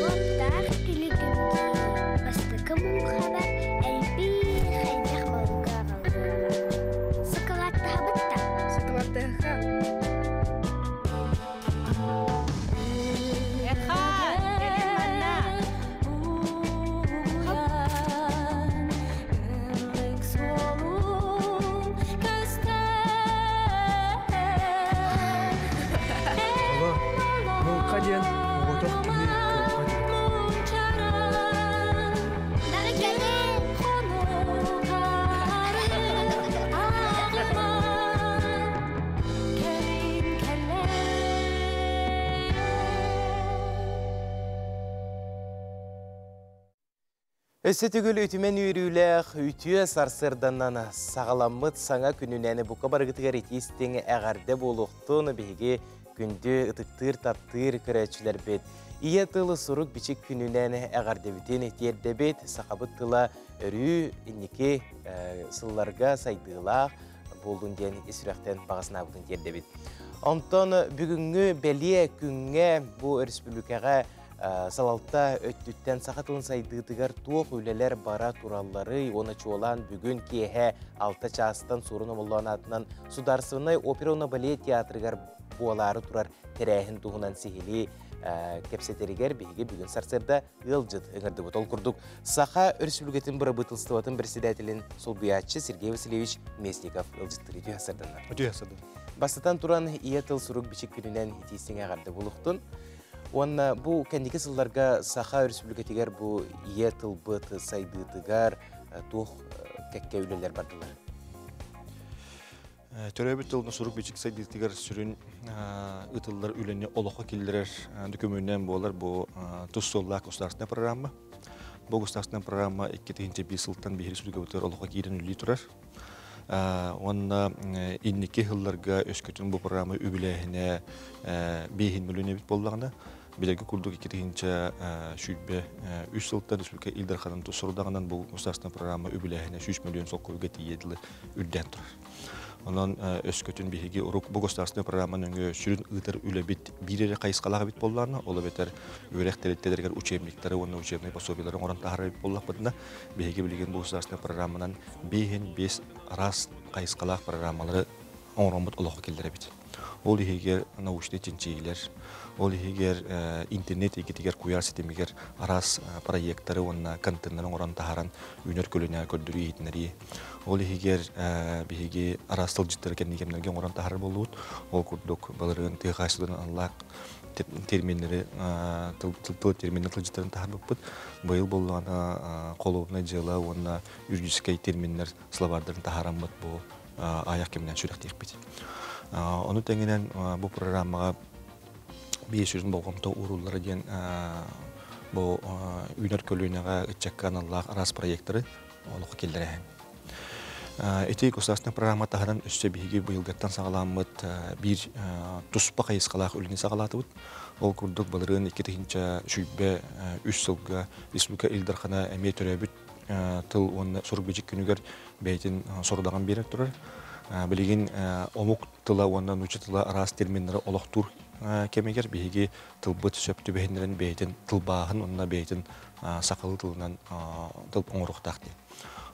Muhtar tülügün bastıkı muhaber elbi xeyyak balığa kaldı. Sıkılattı habıtta. Sıkılattı ha. Өсетігіл үтімен үйрілер, үтіе сарсырданнан сағаламыт саңа күнінәні бұқа барғытығар етестеңі әғарды болуқтың бейге күнді ұтықтыр таптыр көрәтшілер бет. Ие тылы сұрук бичік күнінәні әғарды бітен етерді бет, сақабыт тыла үрі инеке сылларға сайдығылақ болдың ден есіректен бағасына бұдың терді бет. Онтан бүгінгі бәлие күнге бұл республикаға салалта өттүттен сақатылын сайдығытығар туық өлелер бара тураллары, оны чуолан бүгін кеге 6 частан сұрыны мұлланатынан сударсывынай оперона балет театрығар буалары турар тәрәхін туғынан сихили кепсетерігер бейге бүгін сарсырда ғылжыд өңірді бұтол күрдік. Сақа өрсүлігетін бұры бұтылстыватын председателін Солбиятчы Сергей Васильевич Местников ғылжыттыр еті асырданлар. Бастатан туран ие тыл сұрук бичік күнінен етесіне ағарды бұлықтын. Онна бұл кәндекі сылларға Саха республикатығар бұл ие тылбыт сайдытығар тух кәкке өлелер бардылар. Төрәбі тылны сұрук бечік сайдытығар сүрін ұтылылар үлене олыққа келдірер дүкөмінен болар бұл тұстоллақ ұстарсына программа. Бұл ұстарсына программа 2-5 сылттан бейхер республикатығар олыққа кейден үлі тұрар. Онна иннеке хылларга өскөтүн бұл программа үбіләхіне бейхін мүліне бит болдағына. Билеги курдук икитинче шүлбе 3 сылтан республика илдерханын тусурдагынан бу государственный программа үбүлэхине 3 миллион соккуга тиедиле үрден турар. Онон өскөтүн биһиги урук бу государственный программанын сүрүн ытыр үлебит бирере кайыскалага бит болларына, ол бетер үрек телеттердер учебниктери, онна учебный пособиялары оран тахары бит боллак бутна. Биһиги билген бу государственный программанан 5 раз кайыскалак программалары оңромбут олоқ келдері бит. Ол егер научный тенчейлер, ол егер интернет егетегер куяр сетемегер арас проекттары онна контентнерін оран тахаран үнер көліне көрдірі етінері. Ол егер бігеге арас тылжыттары кәнекемнерген оран тахар болуыд, ол күрдік балырын тыйғайсыдың аллақ терминleri, тыл терминler тылжыттарын тахар бұппыд. Байыл болуғана қолуына жылы, онна юридический терминler словардарын тахаран бұд бұл аяқ кемнен сүректек бит. Оны тәңгенен бұл программаға 500 болғымта урулары ден бұл үйнер көлінеға үтчәккан Аллах арас проекттары олығы келдірәйін. Эти государственный программа тағынан үсті бігі бұйылғаттан сағаламыд бір тұспа қайысқалақ үліне сағалатыбыд. Ол күрдік балырын 2-тігінші шүйбе 3 сылға республика илдархана әмей төрәбіт тыл оны сұрық бежік күнігер бәйтін сұрдаған берер тұрар. Білеген омук тыла ондан учы тыла арас терминлері олық тұр кемегер бейге тылбыт сөпті бәйінлерін бәйтін тылбағын онына бәйтін сақылы тылынан тыл оңырықтақты.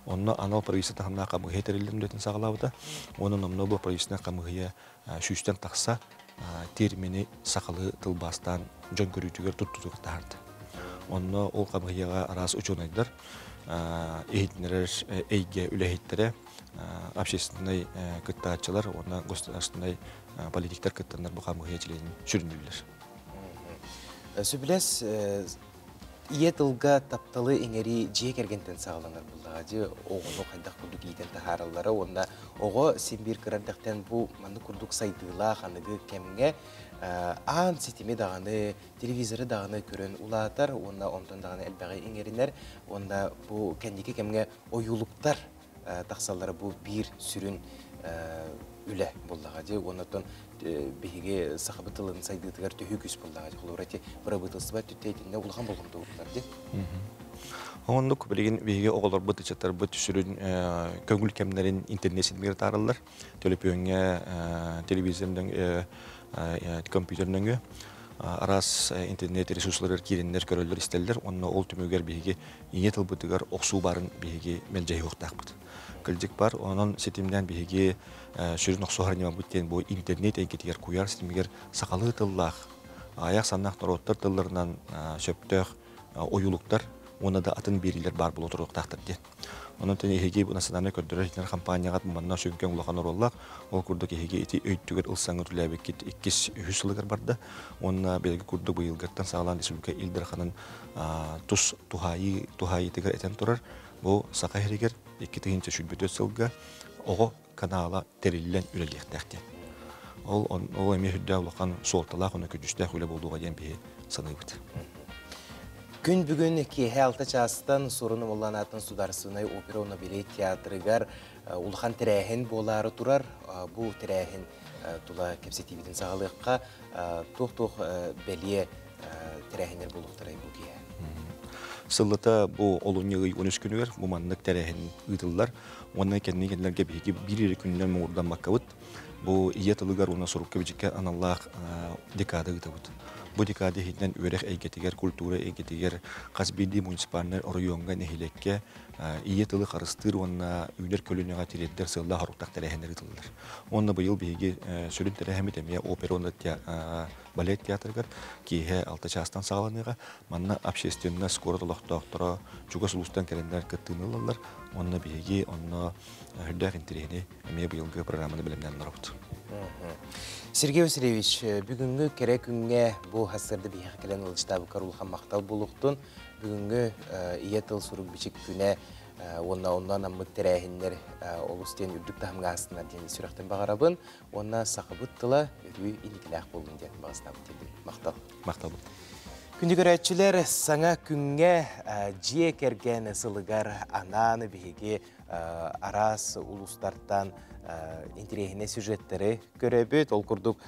Онына анал правительство тағымна қамығы етерелерін дөтін сағылауыда, оның омны бұл правительство қамығыя шүйістен тақса термини сақылы тылбастан жон көрітігер тұттығыр тағарды. Онына ол қамығыяға арас ученайдар, эйднерер эйге үлэхиттері, общественный кыттаатчылар, онна государственный политиктер кыттандар бұл қамығыя челейін сүрінділер. Сөбілес, ие тылға тапталы еңері жие кергентен сағаланар бұлдаға же оғыны қайдақ күрдік ейтен тахаралары, онда оғы сенбір кірардықтен бұл манды күрдік сайдыла қанығы кәмінге аң сетеме дағаны, телевизоры дағаны көрін ұлатар, онда онтан дағаны әлбәғі еңерінер, онда бұл кәндеке кәмінге ойулықтар тақсалары бұл бір сүрін үлі болдаға же, онытын бейге сақыбы тылын сайдығытығар төхі күс болдаға же, құлырати бұра бұтылсы ба түттейтінне ұлған болғымды ұлықтар де. Оңындық білген бейге оғылар бұт үчеттар бұт сүрін көңіл кәмінерін интернет-сетмегер тарылар, телепионға, телевизордың, компьютернің арас интернет ресурслары керенлер көрілдер істелдер, онына ол түмөгер бейге ене тылбытығар оқсу барын бейге мәлжайы оқтақ бұд. Кілдік бар, оның сетімден бейге сүрін оқсуғарнема бұттен бұл интернет әйгетігер куяр сетімегер сақалы тыллақ, аяқ саннақ нұроттар тылларынан сөптөқ ойулықтар, оны да атын берілер бар бұл отыруқ тақтыр ден. Onun için ehege bu nasadana kördürer hitler kampanyagat manna şöngken ulakan orolak. O kurduk ehege iti öйтüger ılsan götürlebe kit 200 yıllar barda. Onna belki kurduk bu yılgattan sağlan Respublika İlderhanın tus tuhayı tegar eten turar. Bu sakahiriger 2-tinci şülbütö sılga oğu kanala terillen ürelektekti. O emi hüdde ulakan soltalak onu köcüstek öyle bulduğu gen bir sanıyıbıdı. Gün bugün ki halta çastan sorunu olanatın sudarsınay opera ona bile teatrıgar ulhan terehin boları turar bu terehin tula kepsi TV'den sağlıqqa toh beliye terehinler buluqtaray bu giye. Sıllıta bu olunyağı 13 günüger bu manlık terehin ıdıllar ondan kendine kendilerge bir günler muğurdan bakkavut bu iyatılıgar ona sorup kebicikke anallah dekada ıdavut. Bu dekada hitten örek eygetiger, kultura eygetiger, kasbidi munisipalner oruyonga nehilekke iyatılı karıstır onna üner kölününe tiredder sığla haruktaq terehenleri tıllar. Onna bu yıl bihigi sölün terehemi demeye opera onda balet teatrıgar ki he alta çastan sağlanıga manna общественна скоро толоқтоқтора чуга сулустан келендер кыттыналар. Onna bihigi onna hürdaq interehini emeye bu yılgı programını bilimden narabut. Сергей Васильевич, бүгінгі керек күнге бұл хасырды бейхі келен ұлыстабы қарулған мақтал болуқтын. Бүгінгі иетіл сұрық бічік күне онна мұт тәрәхіндер олыстен үрдік тағымға астына дені сүріқтен бағарабын. Онна сақыбыттыла үрі инекіләқ болуын дені бағыстабы деді. Мақтал. Мақтал бұл. Күндігіретчілер саңа күнге жие керген сылығар ананы бігі арас улустартан интерехіне сюжеттері көребет. Ол күрдік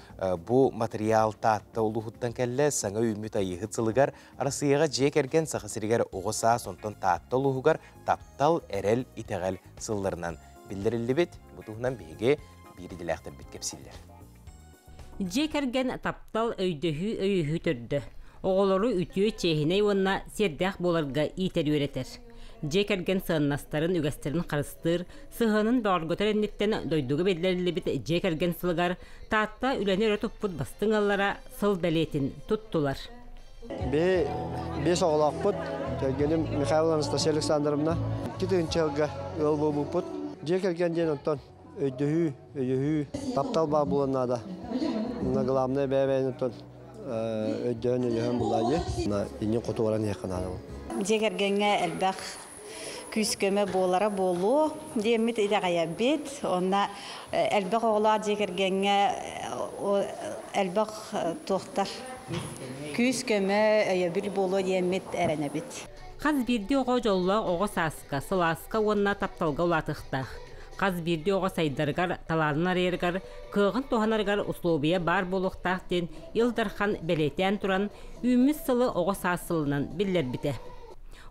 бұ материал таатта улухуттан кәлі саңа үміт айығы сылығар арасыяға жие керген сақасырығар оғыса сонтан таатта улухугар таптал әрел итеғал сылларынан білдірілі бет. Бұтығынан бігі бірі діләқтір бет кепсілдер. Жие керген таптал өйдіхі өйіхі түрді. Оғылары үтіе чейхіней онна сердәқ боларға итер өретер. Жекерген сығыннастарын үгәстерін қарыстыр, сығынын бағыргөтер әннеттен дойдуғы бедлерілі біт жекерген сылығар, таатта үләне рөтіп бастың аллара сыл бәлетін тұттылар. Бес оғылақ бұд, кәлгенім Михаил Анастасия Александровна, кетігінші алға өл бұл бұд, жекерген ден онтан өйдіхі, таптал бар болынада. Главное бәйбәйін онтан. Ödön ödön bulayı. Yine kutuvaran yakınarım. Jegергenge elbaq küskeme bolara bolu demit idagaya bit. Ona elbaq oğla jegергenge elbaq tohtar. Küskeme bir bolu demit erene bit. Qaz birdi oğa jolla oğa saska, salaska onna taptalga ulatıqta. Qaz birdi oğa saydargar, talarnar ergar, kığın tohanargar uslubiya bar boluqtaqten Ildarxan beleten turan ümüz sılı oğa sasılынан biller bite.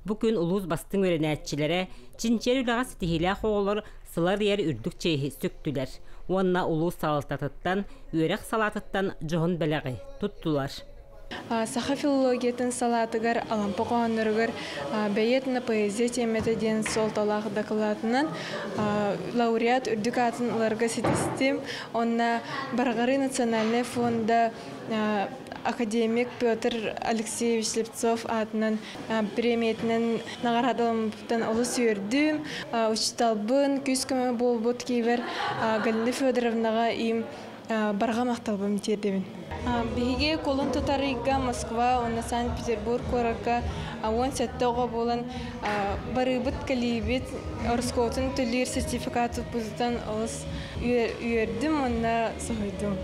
Bugün uluz bastın öğrenetçilere Çinçer ulağa stihila oğulur sılar yer ürdük çeyhi söktüler. Onna uluz salatattan, örek salatattan johun belagi tuttular. Саха филологиятын салатыгар алампоға онырыгар бәйетіні поэзия теметі ден сол талағы дақылатынан лауреат үрдік атын ұларға сетістім. Онна Барғары национальный фонда академик Петр Алексеевич Лепцов атынан премиетінен нағарадылымыптан ұлы сүйердім. Учталбын, күскімі бол бұт кейбір Галина Федоровнаға им барға мақталбым тердемін. Биге колон тутарыга Москва, онна Санкт-Петербург корарка, он сәттіға болан барыбыт калибет орскотын түлер сертификаты бұздан олыс үйердім, онна соғайдым.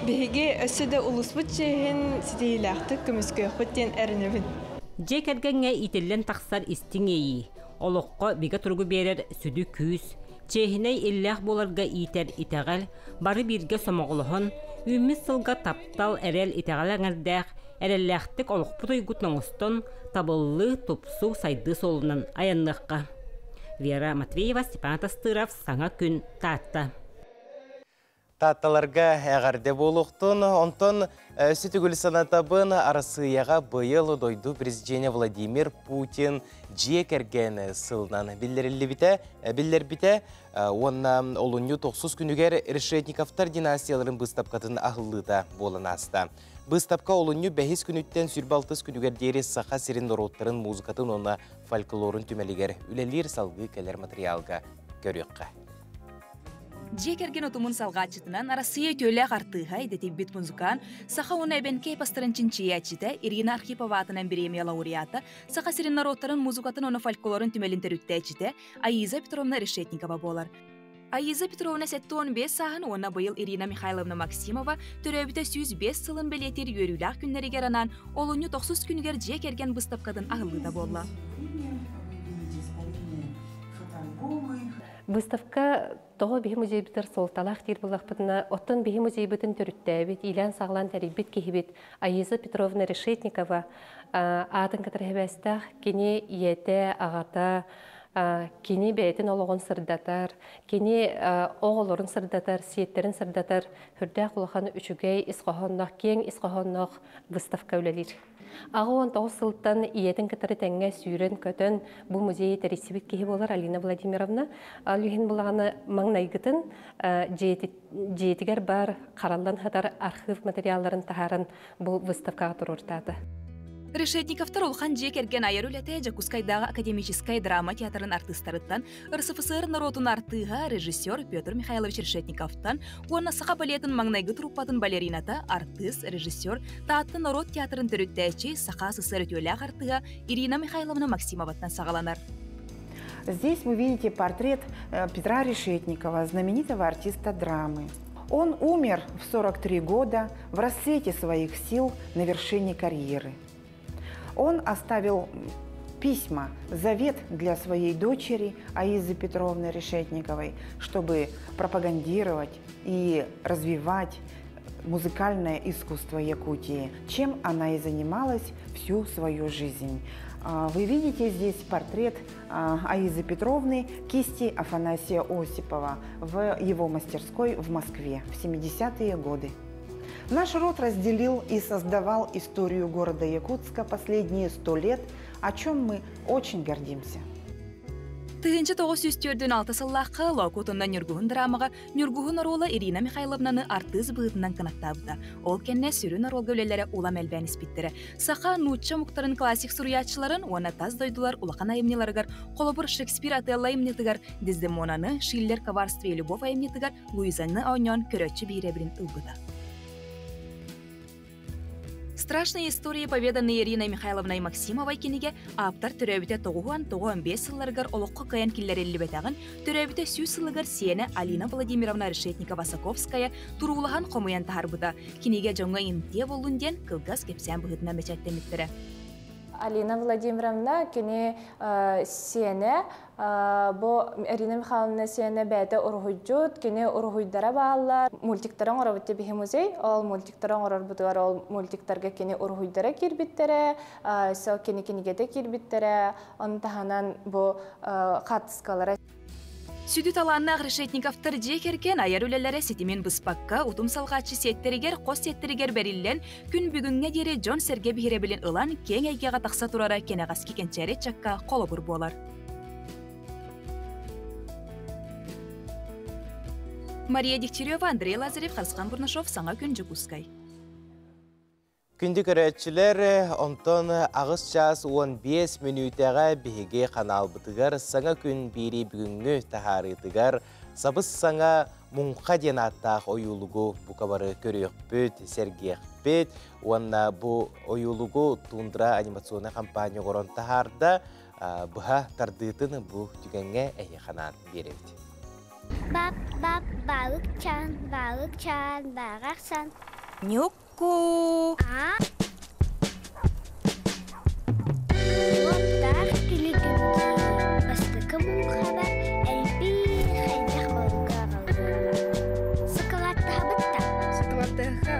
Биге өсіде ұлыс бұт жейін сетейләқті көміске құттен әрінебін. Жекергенге ителлен тақсар істіңейі, олыққа биге тұрғы берер сүді күйіз, чейхіней илләқ боларға итер итәғәл, бары бірге сомағылығын, үміз сылға таптал әрел итәғәл әңірдәқ, әрелләқтік олықпыт ұйгүтнің ұстын табылы топсу сайды солынан аянныққа. Вера Матвеева, Степан Тастыров, Саңа күн, Таатта. Таатталарға әғарде болуқтын, онтон сүтігіл санатабын арасыяға бұйыл дойду президент Владимир Путин жекерген сылынан білдер біте, онна олыню 90 күнігер Решетниковтар династияларын бұстапқатын ағылыда болын аста. Бұстапқа олыню 5 күніттен сүрбалтыз күнігер дері сақа сирин дороттарын музыкатын онна фольклорын түмелігер үлелер салғы кәлер материалға көріққа. Жекерген отумун салгачытынан Россия төлі артыға едетеббет музыкан, саха оны әбен кейпастырын чинчиячыта Ирина Архипова атынан премия лауреаты, саха сирин народтарын музыкатын оны фольклорын түмелін төрүттәчіте Аиза Петровна Решетникова болар. Аиза Петровна 7-15 сағын оны бұйыл Ирина Михайловна Максимова төрөбіті 105 сылын белетер өріләқ күнлерігер анан, олуны 90 күнігер жекерген бұстапқадың ағылыда болла. Выставка того биһи музейбитер солталах тир булахпытына оттон биһи музейбитин төрүттәбит илан саглан тарибит кихибит Аиза Петровна Решетникова атын катырхебестах кини иете агата кини бәйтин олоғын сырдатар, кини оғылырын сырдатар, сиеттерін сырдатар, хүрдәқ улахан үчүгей исқахоннақ, кен исқахоннақ выставка өлелер. Ағы 19 сылттан иетін кітірі тәңге сүйрен көтін бұл музей тәресібет кейі болар Алина Владимировна. Алүйін бұлағаны маңнайгытын жетігер бар қаралдан хатар архив материалларын тахарын бұл выставкаға тұрыртады. Решетниковтар олхан жекерген айыр үләте Жакускайдағы академическай драма театрын артыстарыттан, РСФСР народын артыға режиссер Петр Михайлович Решетниковтан, оны сақа балетін маңнайғы труппатын балеринаты, артист, режиссер, таатты народ театрын түріттәчі сақа СССР төләқ артыға Ирина Михайловна Максимоваттан сағаланар. Здесь вы видите портрет Петра Решетникова, знаменитого артиста драмы. Он умер в 43 года в расцвете своих сил на вершине карьеры. Он оставил письма, завет для своей дочери Аизы Петровны Решетниковой, чтобы пропагандировать и развивать музыкальное искусство Якутии, чем она и занималась всю свою жизнь. Вы видите здесь портрет Аизы Петровны кисти Афанасия Осипова в его мастерской в Москве в 70-е годы. Наш род разделил и создавал историю города Якутска последние 100 лет, о чем мы очень гордимся. Тыгынчы 906 сыллаққа локутунна нүргуһун драмаға нүргуһун орола Ирина Михайловнаны артыз быытынан кынаттабыта. Ол кенне сүрін оролга өлелері улам әлбән іспеттері. Саха нучча мұқтарын классик суруячыларын уана таз дойдулар улақан айымнеларыгар, қолыбыр Шекспир Отелло айымнетігар, Дездемонаны, Шиллер коварство и любовь айымнетігар, Луизаны ауньон көрөтчі бейребірін ылбыда. Страшные истории, поведанные Ириной Михайловной Максимовой кенеге, аптар төрөбіте 9-15 сылларыгар олыққы каян киллерелі бетағын, төрөбіте сүй сылыгар сиене Алина Владимировна Решетникова-Саковская турулахан қомуян тахарбыда. Кенеге жоңға имте болуын ден кылгас кепсен бұғытына мечеттеметтері. Алина Владимировна кене сиене, бо Ирина Михайловна сиене бәді ұрғыджуд, кене ұрғыддара бағалар. Мультиктарын ұрабытты бейі музей, ол мультиктарын ұрабытығар, ол мультиктарға кене ұрғыддара кербіттері, со кене-кенегеде кербіттері, оны таханан бо қатыскалары. Сүдү таланнақ Решетниковтар жекеркен аяр үлелері сетимен бұспаққа утум салғачы сеттерігер, қос сеттерігер бәрілден күн бүгінге дере Джон Серге бейребілін ылан кен әйгеға тақса тұрара кенеғаски кенчәрі чакка қолы бұр болар. Мария Дегтярева, Андрей Лазарев, Харсхан Бурнашов, Саңа күн Жукускай. Күнді көрәтшілер, онтон ағыз час 15 минутаға бігі қанал бұтығар, саңа күн бері бүгінгі тахарытығар, сабыз саңа мұңқа ден аттақ ойылығы бұқабары көрек бүт, сергек бүт, онна бұ ойылығы тундыра анимационы компания ғорон тахарда бұға тардытын бұ түгенге әйе қанат береді. Бап, балық чан, бағақсан. Нюкку. Оптар күлігімді, бастықы мұң қабар, әлбі қайдақ балыға қалды. Сықылатты хабытта. Сықылатты ха.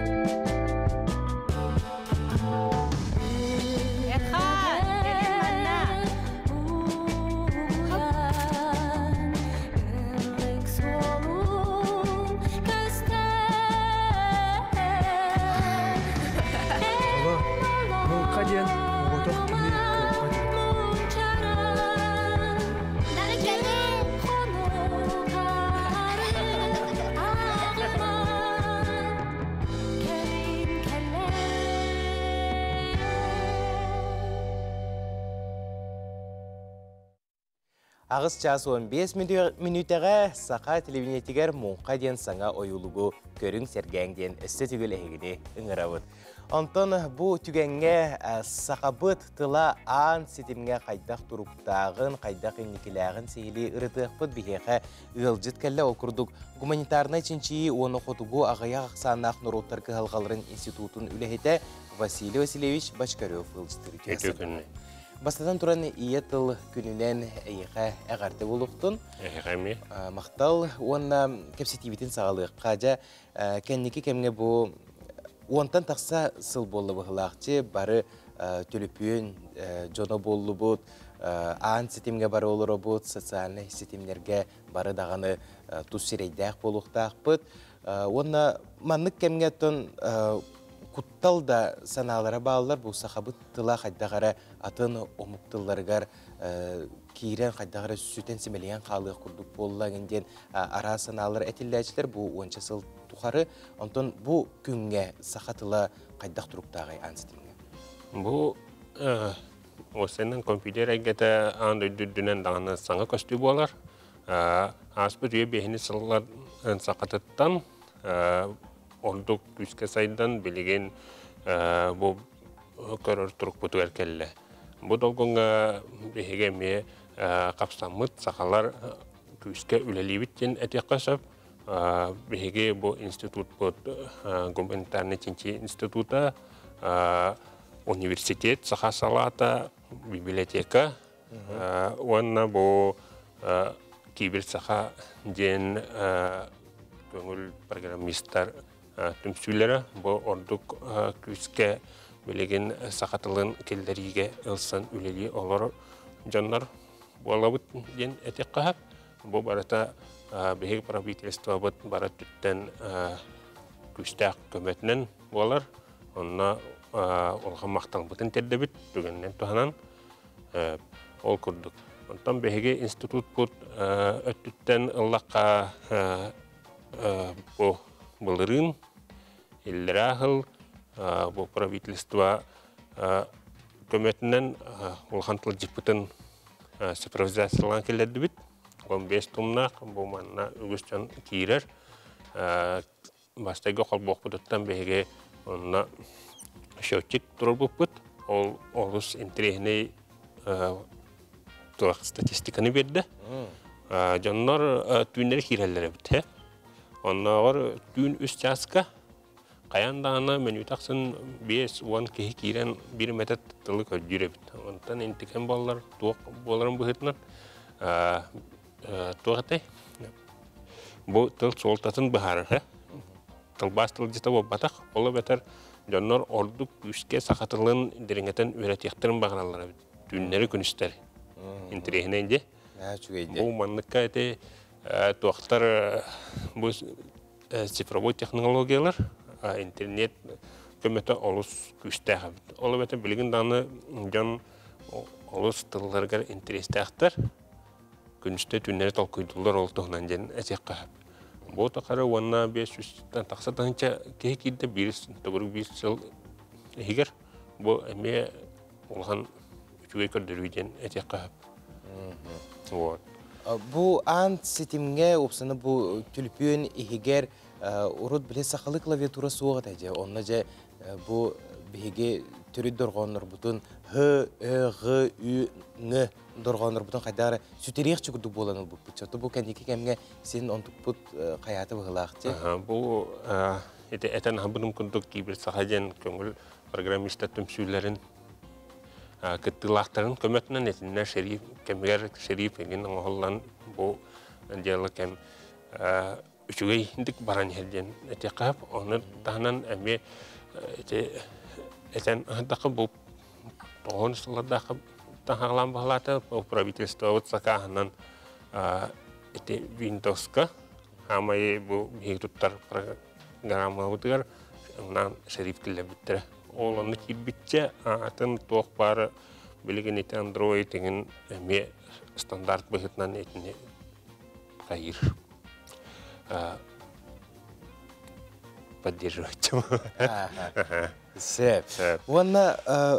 Ағыз час 15 минутаға сақа телевинетігер мұңқа ден саңа ойылығы көрің сергәңден өсті түгіл әйгіне ұңырауыд. Онтон бұл түгенге сақабыт тыла аң сетімге қайдақ тұруқтағын, қайдақ енекіләғын сейілі ұрытықпыд бігеға ұғылжыт кәлі оқырдық. Гуманитарна ченчии оны қотугу ағая ақсанақ Нұроттар Кығалғалырын институтын үләхеті Василий Васильевич Башкарев ұлыстыры. Бастадан туран иетыл күнінен әйіға әғарды болуқтын. Әйіғаме. Мақтал, оны кәпсетиветін сағалы. Қажа кәннекі кәмге бұл онтан тақса сыл болы бұғылақчы, бары төліпүйін жоны болы бұд, аң сетімге бары олыры бұд, социальный сетімлерге бары дағаны тұс серейдәқ болуқтақ бұд. Оны маннық кәмге тұн Куттал да саналара bağlılar bu sahabıt tıla xaydağara atın omuktılargar kiren xaydağara süten simeleyen qalığı kurduk bolla genden ara sanalar etillәçler bu onça sıl tuxarı ondan bu günge sahatıla xaydaq turuqtağay anstimge. Bu o senin kompüter egete andı düdünen dağına sana kostü bolar. Asbı rüye behini sıllar sakatıttan olduk üske saydan bilgin bu körür turuk butu erkelle. Bu dolgunga behigemi kapsamıt sakalar üske ülelibittin etik kasap behige bu institut bu gumanitarne cinci instituta университет, саха салата, библиотека, онна бу кибер саха ден көңіл программисттар түмсүлері, бу ордук күске билеген сахатылын келдериге ылсан үлели олар жаннар болабыт ден этек кахап, бу барата беги правительство бут барат түттен күстәк көмөтнен болар, онна олға мақтал бұтын тердебіт, бүгіннен туғанан ол күрдік. Онтан бәйге институт бұт өттіттен ұллаққа бұлырын, елдері ағыл, бұл правительство көмөтінен олғантыл жіпітін цифровизациялан келеді біт. 15 тұмнақ бұл манна үгістен кейірер. Бастайғы қолбоқ бұдыттан бәйге онна счетчик тұрыр бұппыт, ол олыс интерегіне тұрақ статистиканы берді. Жаннар түйіндері кейрелері біт. Оннағыр түйін үст жасқа қаяндағына мен ütақсын 5-10 кеге кейрен 1 метр тылы көджіре біт. Онтан интікен балалар туақ боларын бұхытынан туағытай. Бұл тыл солтатын бұхарыр. Тылбас тыл жета болбатақ, олы бәтір жаннар ордук үске сақатылын дереңетен өретектірін бағыналары түннері күністері. Интерегінен де. Бұл манныққа әте туақтар бұл цифровой технологиялар, интернет көметі олыс күшті әғабыд. Олы бәтір білігін даны жан олыс тылларғар интересті әқтар, күністі түннері тал көйділер ол тұғынан жен әтек қағаб. Бұл тақары уанна 500-тан тақсатанча кеге кейді біріс, тұғырық 5 жыл егер, бұл әме олған үчіге көрдіруден әтек қағып. Бұл ант сетімге опсаны бұл түлпүйін егер ұрыд біле сақалы клавиатура суғат әде. Онна жа бұл беге түрі дұрғаныр бұтын Х, Г, Ü, Ң дұрғаныр бұтын қайдары сүтерек чүгірді боланыл бұл бұт. Бұл кәндеке кәмге сенің онтық бұт қаяты бұғылақты? Бұл әтен ғабыным күндік кейбір сақаден көңіл программиста түмсүйлерін кіттілақтарын көмөтінен етінне шериф, кәмгер шериф еген оғылан бұл жайлы кәм үшігей індік баран ерден әте қап, оны тағынан әме әтен ғадақы бұл тоғын сұладақы тағалан бағылаты, бұл правительство өтсақағынан Windows-ка, амайы бұл бейгітуттар программа өтігер, ұнан шериф келі біттірі. Ол оны келбітте, атын тоқ бары білген еті Android деген әме стандарт бұғытынан етіне қайыр. Поддерживать. Сәп. Онна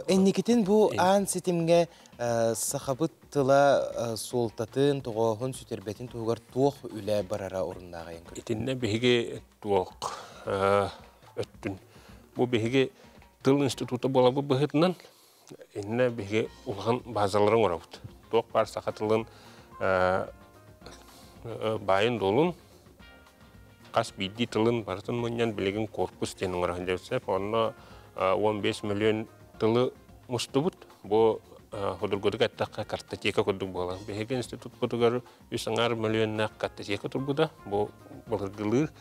әннекетін бұл аң сетімге сақабыт тыла солтатын, тоғығын сүтербетін тоғығар тоқ үлі барара орындағы ең көрді. Етінде бейге тоқ өттін. Бұл бейге тыл институты болабы бұғытынан, әнне бейге ұлған базаларын орауыд. Тоқ бар сақатылын байын долын, қас бейді тылын бартын мұниян білеген корпус тенің орағын жәусеп, онына 15 миллион тылы мұсты бұд. Бұл Ходыргодық әттаққа картотека көдік болған. Бейге институт бұдығар 3 миллионна картотека тұр бұда. Бұл бұлырғылыр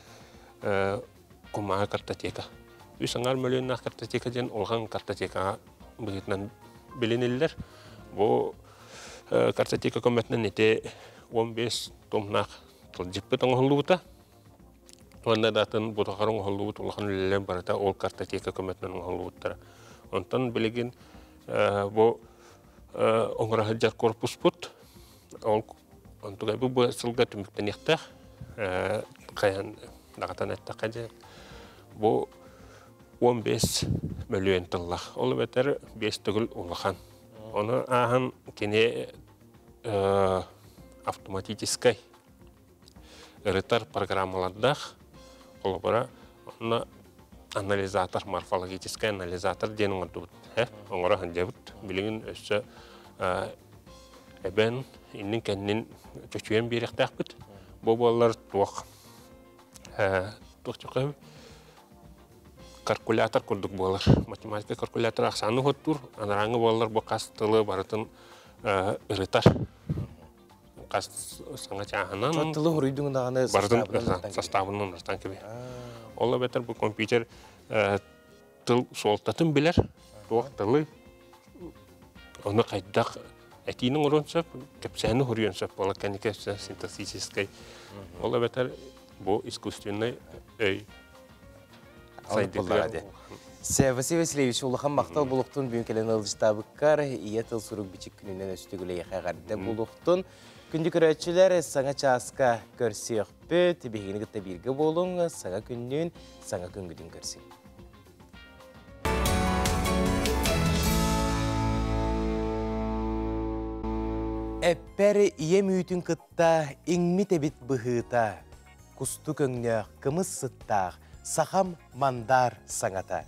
құмаға картотека. 3 миллионна картотека ден олған картотекаға бұғытынан біленелілер. Бұл картотека көмәтінен ете 15 томнақ тыл жіппет оңғылы бұта. Онда датын бұтақарын оңғылы бұт, олған үлелер барыта ол картотека көмәтінен оңғылы бұттары. Онтан білеген бұл оңырағы жар корпус бұт. Онтуғай бұл сылға түміктен ектақ. Қаян дағатан әттақ қайда. Бұл 15 миллион тыллақ. Ол бәтір 5 түгіл ұлыған. Оны ағын кене автоматическай ырытар программалардақ. Ол бұра анализатор, морфологический анализатор денің ұнды бұд. Оңыра ханжа бұд. Білігін өсі әбән, иннің кәннің көчуен беректәк бұд. Бұл болар туақ. Туақ чоқы Kalkulator kurduk болар. Математика kalkulator ақсаны хоттур, анараңы болар бұл қастылы барытын ырытар. Қаст саңа чағынан... Чоттылы хұрыйдыңындағаны составынан ыртан кебе. Ола бетер бұл компьютер тыл солтатын білер. Тоқ тылы оны қайдақ әтейінің ұрынсап, кәпсәні хұрыйынсап, ола кәнеке синтаксическай. Ола бетер бұл искусственный өй. Василий Васильевич, улахан мақтал болуқтың бүйінкелен ылжытабыққар, ие тыл сұрук бичік күнінен өстігілі еқағарды болуқтың. Күнді көрәтшілер саңа часқа көрсек бөт, бейгені күтті бірге болуң, саңа күннен, саңа күнгідін көрсек. Әппәрі ие мүйтін күтті, еңмі тебет бұғыта, күсті көңнеқ, кымыз сыттақ, сахам мандар саңата.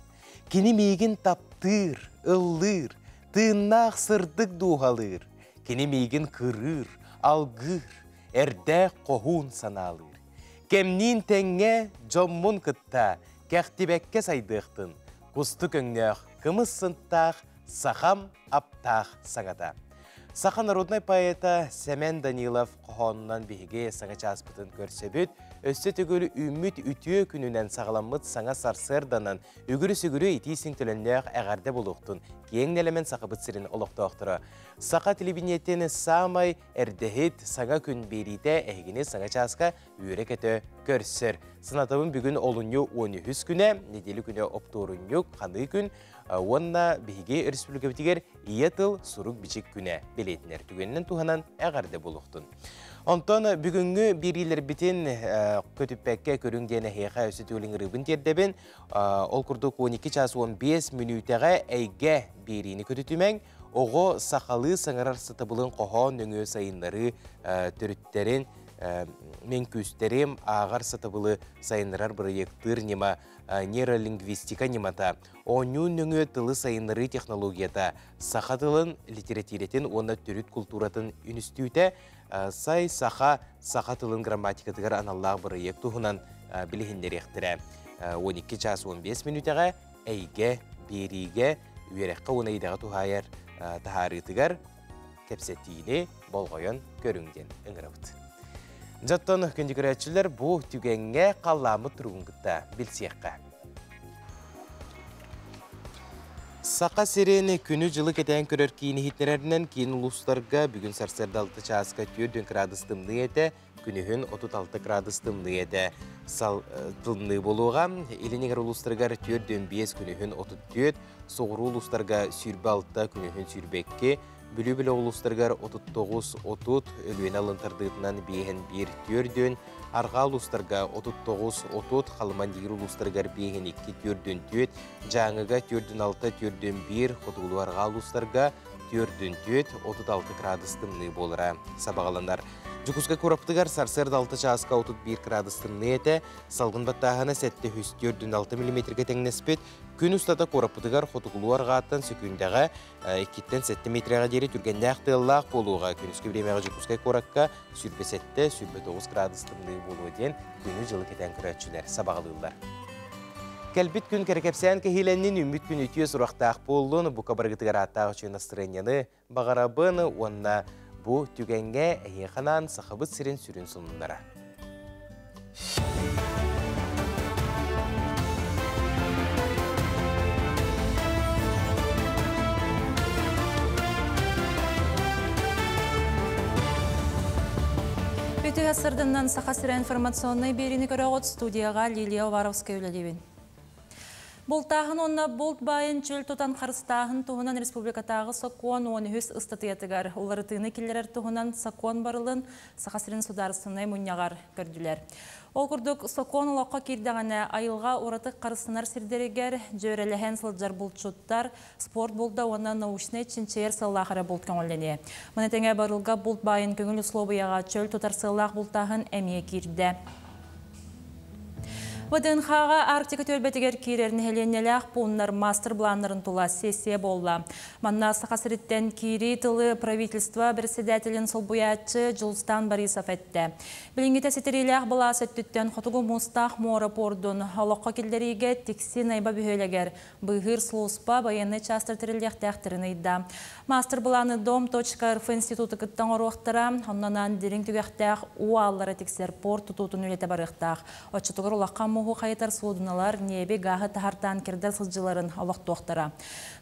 Кені мейгін таптыр, ыллыр, тыыннақ сырдық дуғалыр. Кені мейгін кырыр, алғыр, әрдәқ қоғун саналыр. Кемнин тәңе жоммун кытта, кәқтібәкке сайдықтын. Күсті көңнеқ, кымыз сынттақ, сахам аптақ саңата. Саха народный поэта Семен Данилов қоғонынан бейге саңа часпытын көрсебіт, өсті түгілі үміт үтіе күнінен сағаламыт саңа сарсырданан үгірі-сүгірі итейсің түліннеғ әғарда болуқтын, кейін әлемен сақыбыт сірін олықтауқтыры. Сақа телевинеттені самай әрдехет саңа күн берейді әйгіне саңа часқа үйрек әті көрсір. Сынатабын бүгін олыню 13 күні, неделі күні оптуырыню қаны күн, онна бейге республикабетігер иетіл сұрук бичік күні белетінер түгеннен туғанан әғарды болуқтын. Онтан бүгінгі берейлер бітін көтіппәкке көріңдені хейқа өсі төлің рыбын тердебін, ол күрдік 12 час 15 минутаға әйге берейіні көтітімен, оғы сақалы саңарар сытыбылын қоған өңі сайынлары түріттерін мен күстерем ағар сатыбылы сайынырар проекттыр нема нейролингвистика немата. Онюн нөңі тылы сайыныры технологията сақатылын литературетін оны түріт культуратын үністүйті сай сақа тылын грамматикатығар аналлағы проекты ғынан білігіндер ектірі. 12 час 15 минутаға әйге, береге, үйерекқа оны айдаға тұхайыр тахарытығар кепсеттейіне болғойын көріңден үңірауыд. Жаттан күнді көрәтшілер бұл түгенге қаламы тұрғын күтті білсеққа. Сақа серені күні жылы кетен көрер кейіні хитнерерінен кейін ұлыстарға бүгін сарсырды 6 часқа 4 градус тымны еті, күнігін 36 градус тымны еті. Сал тылны болуға, елінегер ұлыстарға 4-5 күнігін 34, соғыру ұлыстарға сүрбі 6 күнігін сүрбекке, Бүлі-бүлі ұлыстарғар 39-30 өлуен алынтардығынан бейін 1-4, арға ұлыстарға 39-30, қалыман дегір ұлыстарғар бейін 2-4-4, жаңыға 4-6-4-1, құтығылу арға ұлыстарға 4-4, 36 градус тымны болыра сабағаланар. Жүкізгі көріптігар сарсырды 6 часқа 31 градус тымны еті, салғын баттағына сәтті 4-6 мм-ге тәңнеспет, күн ұстата көріптігар құтығылу арғаттан сөкіндіға 2-7 метрға дері түргенде ақтығылақ болуға, күніскі біремеға жүкізгі көріққа сүрбе 7-9 градус тымны болуы ден күні жылы кетен көрәтшілер сабағалылар. Кәлбіт күн кәрекепсән кәхиленнен үміт күн үтіе сұрақтақ болуын, бұқа барғытығар аттағы үшін настроенияны бағарабын, онына бұл түгенге әйеқанан сақыбыт сірін сүрін сұнындара. Өте ғасырдыңнан сақа сірі информационный беріні көріғыт студияға Лилия Варовская өлелевін. Болтағын онна болт байын чөл тұтан қарыстағын тұғынан республикатағы сакон 13 ұстатыятығар. Олары тыны келерер тұғынан сакон барылын сақасырын сударысынай мұнияғар көрділер. Ол күрдік сакон ұлаққа кердіғаны айылға оратық қарысынар сірдерегер, жөреліген сылджар болтшуттар, спорт болда оны наушны чинчер сыллақары болтқан олене. Мұнетеңе барылға болт байын көңіл ұслобыяға чөл тұтар сыллақ болтағын әмие керді. ВДНХ-ға Арктика төлбетігер кейрерін хеленелях пуыннар мастер планнарын тула сессия болла. Манна сақасыреттен кейри тылы правительства председателін солбуятчы Жылстан Борисов әтті. Білінгеті сетерелях бұла сөттіттен қотугу мұстақ мора пордун олыққа келдеріге текси найба бүйелегер. Бұғыр слуспа баянны частыр тірілдех тәқтірін үйді. Мастер планы dom.rf институты күттен оруқтыра, оннан дерің түгәқтәқ уаллары тексер порт тұтутын үлеті барықтақ. Отчытығыр олаққа мұғы қайтар судыналар небе ғағы тахартан кердер сылжыларын олақ тоқтыра.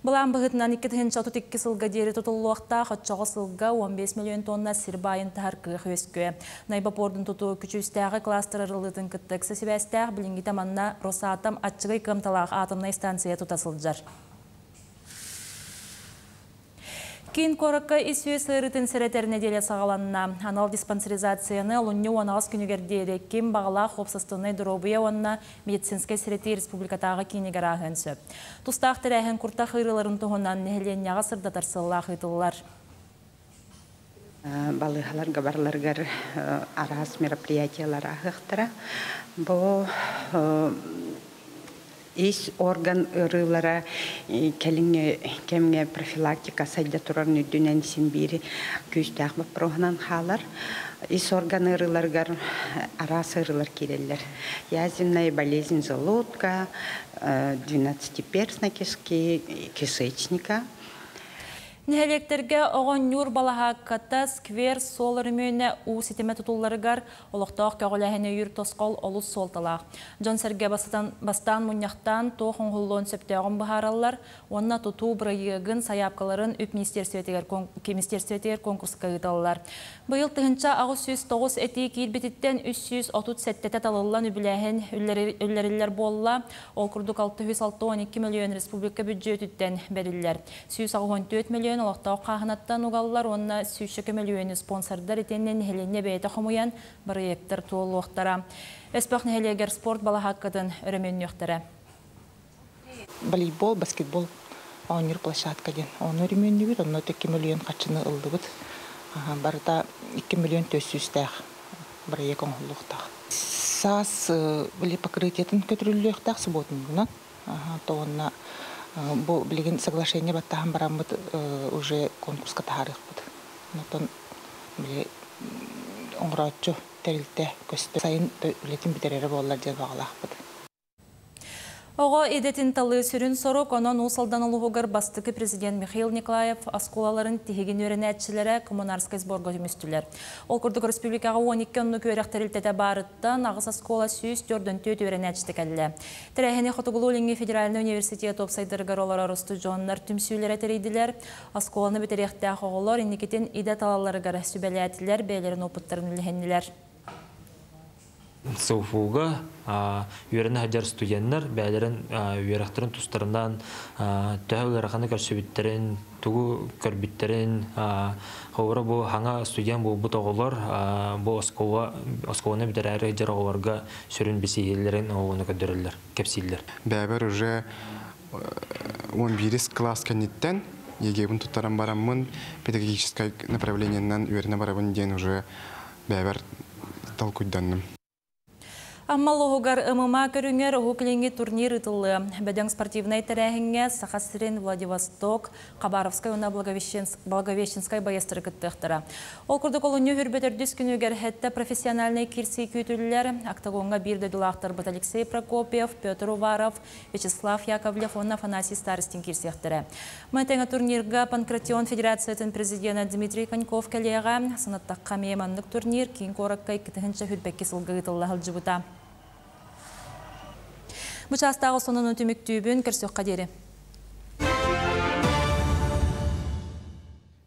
Бұлан бұғытынан 2032 сылға дері тұтылуақтақ, отчығы сылға 15 миллион тонна сирбайын тахар қық өскө. Найба пордың тұту күчістәғі кластер ырылытын күттік сәсібәстәқ білінгі таманна Росатом атчығы кымталақ атымна станция тұтасылжар. Кейін қорыққа исуе сырытын сіретер неделе сағаланна. Анал диспансеризацияны лунне 10 күнігердері кем бағала қопсыстыны дұробыя онна медицинскай сіреті республикатағы кейінігер ағынсы. Тұстақ тірәхін құрта қырыларын тұғынан нәхіленяға сырдатар сыллақ ұйтылылар. Балығалар ғабарларғар арас мероприятиялар ағықтыра. Бұл ис орган ырылара кемге профилактика сайда турар нүддүнен синбири күстәк бапрогынан халар. Ис орган ырыларгар арас ырылар киреллер. Язимная болезнь желудка, 12-перстной кишки, кишечника. Нәлектерге оған нүр балаға ката сквер солар мөйіне у сетеме тұтуларығар олықтақ кәғіләхіне үйір тосқол олыс солталақ. Жон сәрге бастан мұнияқтан тоқын ғылуын сөптеғын бұхаралар, онына тұту бұрайығын саяпқаларын үп министерсветегер конкурсқа ғыталылар. Бұйыл тұхынша ағыз 109 әтей кейлбететтен 337 талылан үбіләхін үллерілер болла, ол күрдік 612 миллион республика бюджетіттен бәрілер. 114 миллион олықтау қағынаттан ұғалылар, онына 3 миллионы спонсордар етеннен хеленне бәйті қомуян проекттер туылы оқтара. Өспақ нәхелегер спорт бала хаққыдың өрімен өқтірі. Волейбол, баскетбол, оңыр площадка ден. Оны өрімен өйір, оны 2 миллион қатшыны ұлды бұд. Барыта 2 миллион төссүстәқ бір ек оңғылуқтақ. Сас біле покрытетін көтірілуқтақ субботын бұнан. Тоғынна бұл білеген соглашение баттаған барам бұд уже конкурсқа тағарық бұд. Нотон біле оңыраутчу тәрілті көсті сайын үлетін бітерері болар ден бағалақ бұд. Оға едетін талы сүрін сорок, онын ұсалдан ұлығығыр бастықы президент Михаил Николаев асколаларын тегеген өрін әтшілері коммунарскай сборға түмістілер. Ол күрдік республикаға 12 онны көріқтірілтеті барыттан ағыз аскола сүйіс 4-4 өрін әтшті кәлі. Тірәхіне Хотугулу Ленге Федеральный университет опсайдырғар олар арысты жонлар түмсүйлер әтерейділер. Асколаны бітеректі ақоғылар, инекетін ида талаларығар сүбәлі әтілер, бәйлерін опыттарын үлгенілер. Сауфуга үйеріне хаджар студенттер бәлерін үйерақтарын тұстарынан тәуілерақаны көрсөбіттерін, тұғы көрбіттерін, қауыры бұл хаңа студент бұл бұт оғылар, бұл осколаны бітер әрі хаджар оғыларға сүрін бесейлерін оғылыны көдірілер, кәпсейлер. Бәбір уже 11 класс кәнеттен егебін тұттаран барамын педагогическое направлениеннен үйеріне барабын ден уже бәбір талкуйданным. Аммал оғығар ымыма көріңер оғықленге турнир ұтылы. Бәден спортивный тәрәхінге Сахасрин, Владивосток, Қабаровскай, уна Благовещенскай байыстыры күттіқтіра. Ол күрдік олыны хүрбетер дүс күнігер хәтті профессиональный кирси күтілілер. Актагонға бірді дұлақтар бұд Алексей Прокопьев, Петр Уваров, Вячеслав Яковлев, онна Фанасий Старостин кирсияқтірі. Мәтәңі турнирға Панкратион Федерациясын президент Дмитрий Коньков кәлеға сынаттаққа меймандық турнир кейін қораққа 2-ші хүрбәкке сылғы ұтылы ғылжыбыта. Бұчастағы сонын өтімік түйбін көрсек қадері.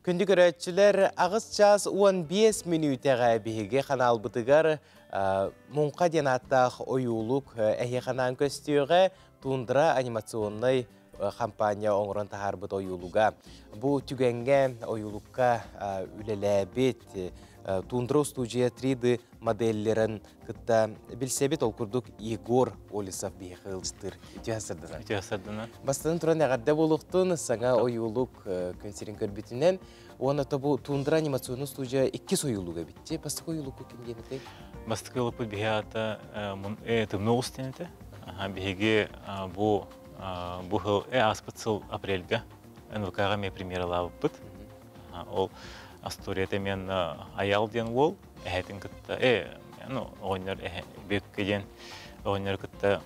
Күнді көрәтшілер ағыз час 15 минутаға бейге қанал бұтығар мұңқа денаттақ ойулық әйе қанан көстіуға туындыра анимационный компания оңырын тағар бұт ойулуға. Бұл түгенге ойулыққа үлеләбет туындыру студия 3D моделлерін күтті білсебет ол күрдік Егор Олисов бейхі ұлыстыр. Үтіғасырдына. Бастадың тұран әғарда болуқтың саңа ойулық консерин көрбетінен. Оны табу туындыра анимационный студия 2 ойулуға бітті. Бастық ойулық көкін денетей? бастыкылы пут бихата тымноғыз тенеті. Бихеге бұл аспытсыл апрельга НВК-ға ме премьералабы пут. Ол Асторията мен аял ден ол, әхетін күтті, оңынер бөккеден, оңынер күтті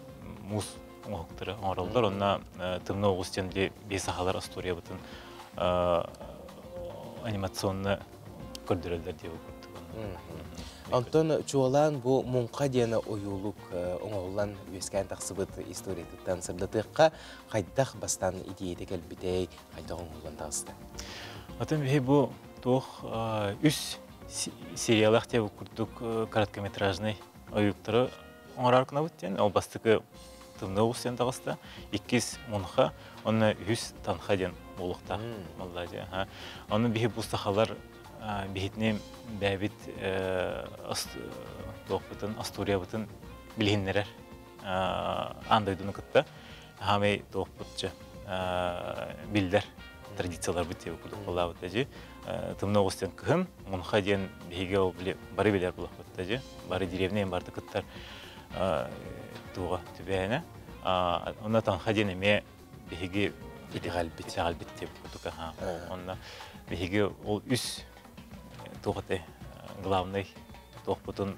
мұз оңықтыры оңырылдар. Онна тымноғыз тенде бес ағалар Астория бұтын анимационны көрдірілдер деп өкінді. Антон чуалан бу мунқа дені ойулук оңолан өскен тақсыбыт историятыктан сырдатыққа қайдақ бастан идеяты кәлбітей қайдақ оңолан тағысты. Атын бей бұл тоқ үс сериялақ деп күрдік короткометражный ойуқтары оңырар күна бұттен. Ол бастықы тымны ұстен тағысты. 2 мұнға, оны үс танға ден болуқта. Оны бей бұл сақалар бейітіне бәбіт Астория бұтын білгенлерер андайдыны күтті. Хамай тоқпытчы білдер традициялар бұтте өкілді қола бұтты. Тымны оғыстен күхім, мұнға ден бейге бары белер бұлақ бұтты. Бары деревнен барды күттар туға түбәйіні. Оны танға ден әме бейге итеғал бітте бұтты. Бейге ол үс тоғыты главный тоқпытын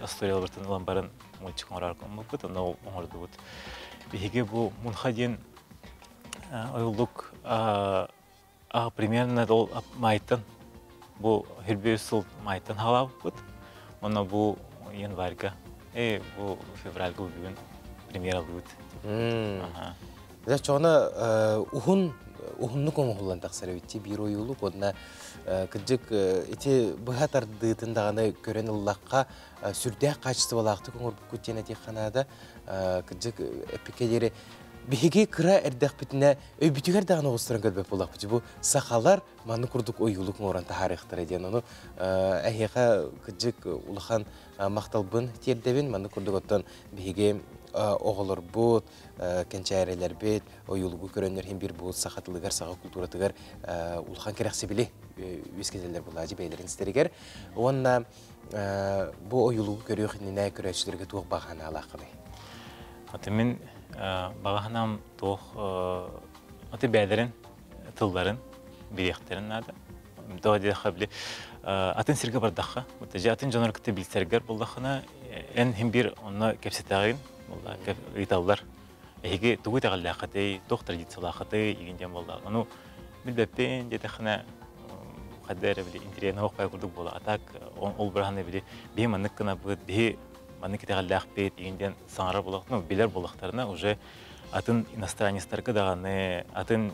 Астория бұртын ұлан мультик оңырар көміп бұт, оны оңырды бұт. Бейге бұл мұнға ден ойылдық примерно ол майтын, бұл хүрбе үсіл майтын халап бұт. Оны бұл январьға, бұл февральға бүгін премьер алды бұт. Çoğuna uhunluk oğullan taqsara bitti bir oyuluk odna kıcık iti bıha tardığıtındağını gören Allah'a sürdüğe kaçtı balaqtı kongur kutiyana tiyxanada kıcık epikeleri bihigi kıra erdek bitine öybütüger dağını oğusturan gölbep olaq bitti. Bu saxalar manı kurduk oyuluk moğuran taharıqtır ediyen onu əhiqa kıcık ulağan maqtalbın tiyerdevin manı kurduk ottan bihigi oğulur bud, kençayreler bit, oyulugu körönler hem bir bud, saxatılıgar, sağa kulturatıgar ulğan kereqsi bili üskezeler bulacı beylerin isteriger. Onna bu oyulugu körüyor nene körəçilərə tuğ bağana alaqılı. Atımın bağanam tuğ atı beylerin, tılların, bileklerin adı. Doğa diye xabili atın sirge bardaqqa. Atın janor kütü bilserger buldaqına en hem bir ona kepsetağın Италдар. Эге тугу тагыллахаты, тох традициялахаты игенден болды. Аны билбеппен жетехне кадер били интерьерне окпай курдук болду. Атак ол бирахне били бе маннык кына бу бе маннык тагыллах бет игенден саңара болот. Ну билер болоктарына уже атын иностранецтерге даганы, атын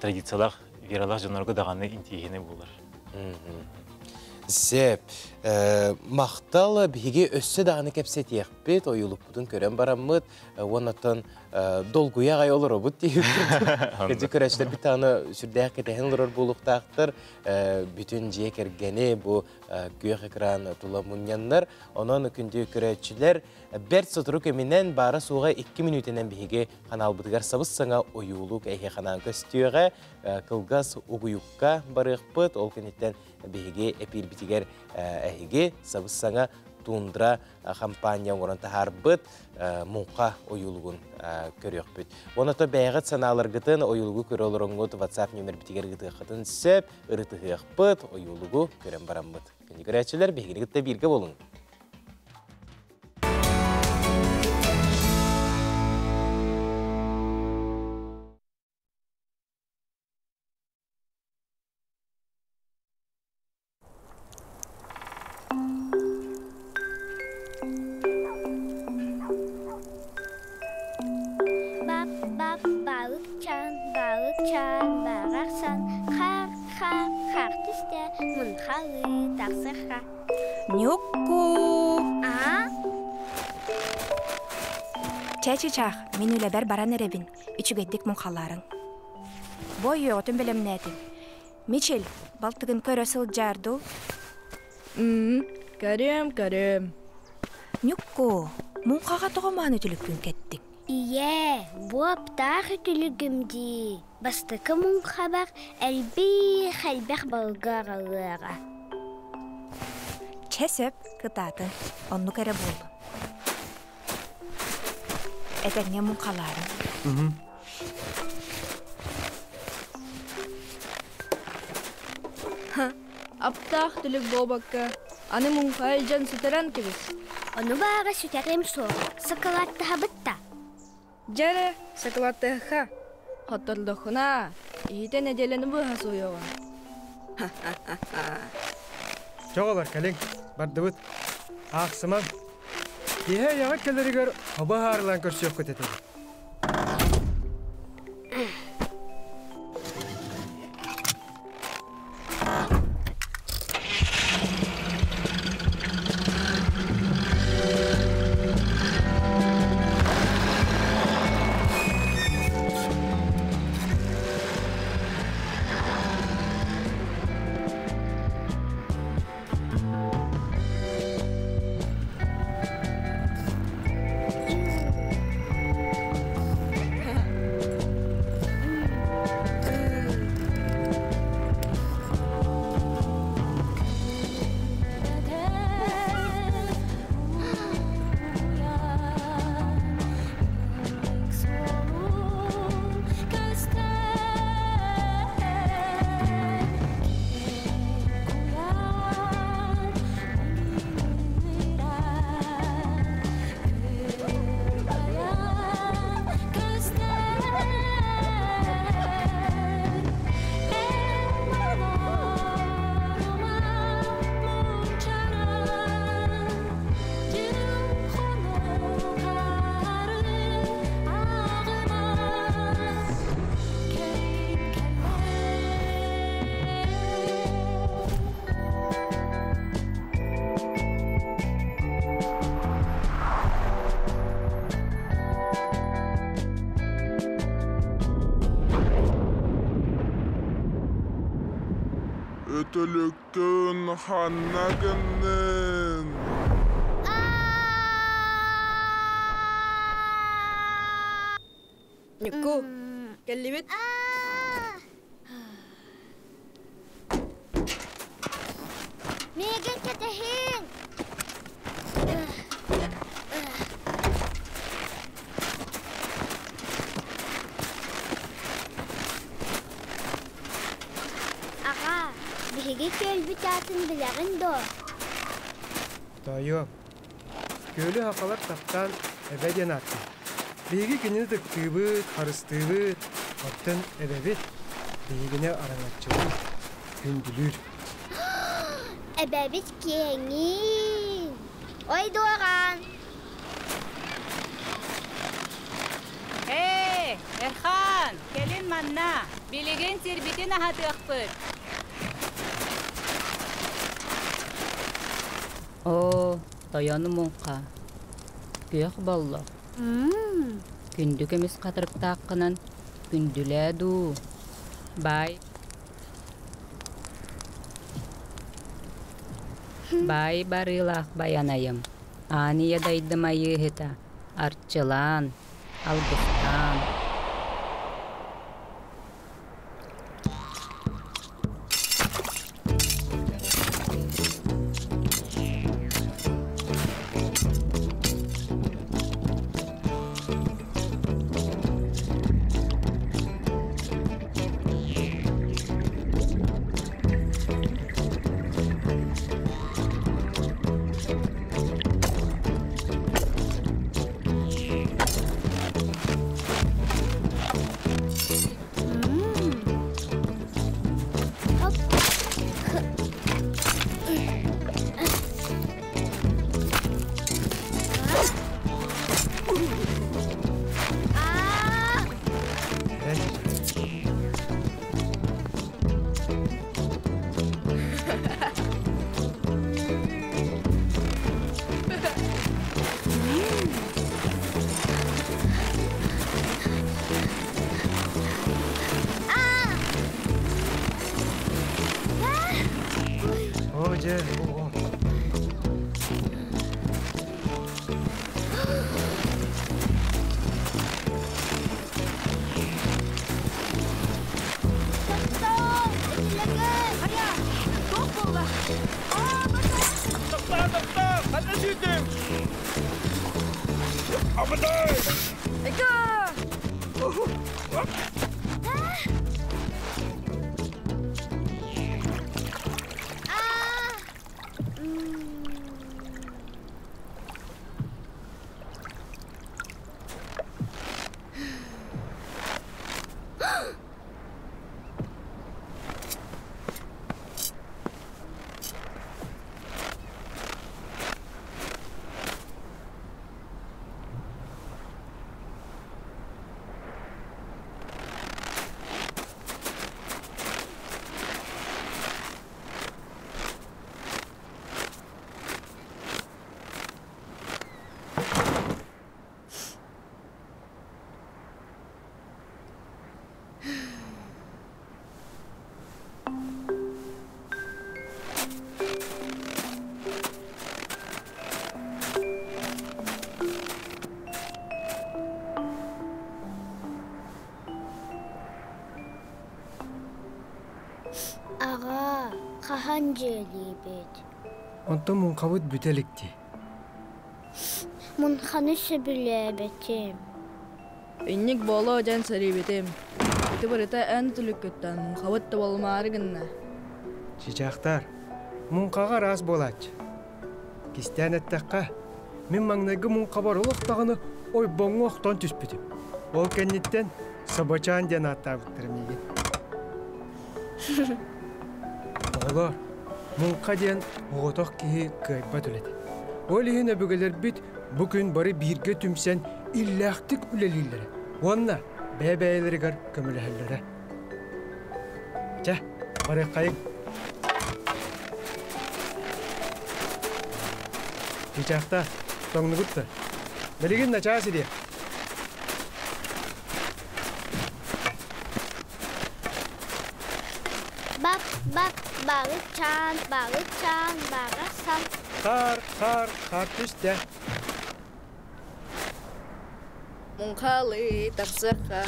традициялах, вералах жанорга даганы интигене болар. Сеп, мақталы бігі өссі дағаны кәпсет еқпет, ойылып бұдың көрен барамыд, онатын долгуя ғай олар обыд дейіп тұрды. Кәді көрәшілер бір тағыны сүрдәқ кетәхін олар болуқтақтыр, бүтін жек әргені бұл күйек экран тұла мұнянлар, онын күнде көрәшілер бәрт сұтыру көменен бары суға 2 минутенен бігі қанал бұдығар сабыз саңа ойылық әйе қанан көстіуға, қылғас ұғыюққа барық бұд, ол көнеттен бігі әпір бітігер әйге сабыз саңа тундра компания орын тахар быт муңқа ойылығын көрек бүт. Онаты бәйғыт саналар гытын ойылығы көрі олырыңғыт WhatsApp нөмір бітігер гыты қытын сөп, ұрытығы бұт, ойылығы көрен барам бұт. Көнді көрәтшілер бәйгені гытта бірге болың. Чәчі-чақ, мен өләбәр баран әребін, үчігеддік мұнқаларың. Бой өғытын білімнәдім. Мичел, балтығын көрісіл жарду? Көрім. Нүкко, мұнқаға тұғыман өтілікпін кәттік. Ие, бұл аптақ өтілігімді. Бастықы мұнқабақ әлбәқ балғар алыға. Çesöp kıtatın, onu kere buldu. Edenge munkalarım. Aptaq tülük bobakka. Anı munka elcan süteren kibis. Onu bağa süterim so. Sakalattı habıtta. Jere, sakalattı ha. Hatırlıkına. İyiden eceleni bu hasuyoğa. Çoğalar kaleng, bardıbıt. Ağsımam. Dihe yağı kelleri hava harlan körsüyöp kötetedim. Ötülüktün hannagının. Niku, kellimit. Megan ketehin. Bihi köl bütüatın bileğin do. Dayı, kölü hakalar taptan ebeden attı. Bihi gününü dıktığıbıt, karıstığı attın ebebit. Bihigine aranatçılık, gündülür. Ebebit kengin. Oy doğan. Hey, Erhan, gelin manna. Biligin sirbitin ahatıqpır. Oo, dayanı monqa. Gök balla. Gündükemiz qatırıp taqqınan gündülədu. Bay. Bay barılaq bayanayım. Aniye daydım ayı hita. Artçılan, algıstan. Öldüm. Abaday. Eka! Ağa, qahanca eləyibid. Onta munqavut bütelikti. Munxanı söbüləyəbətim. Инник боло жан сарибетем. Ити барыта эн түлүккөттөн хавытта болмары гынна. Чичақтар, munqaға раз болач. Кистен әттәққа, мен маңнайғы munqa бар олықтағыны ой боңы оқтан түспетім. Ол кәннеттен собачан ден аттабыттырым еген. Олар, munqa ден оғытақ кейі көйбә түледі. Ол еген өбігілер біт бүкін бары бірге түмсен илләқтік үлелілері. Онна бәбәйлерігер көміләлері. Жа, бары қайын. Чичақта, тоңны күтті. Білеген начасы де. Bak, bağırçan, bağırsan. Қар түсті. Мунхалы тахсырха.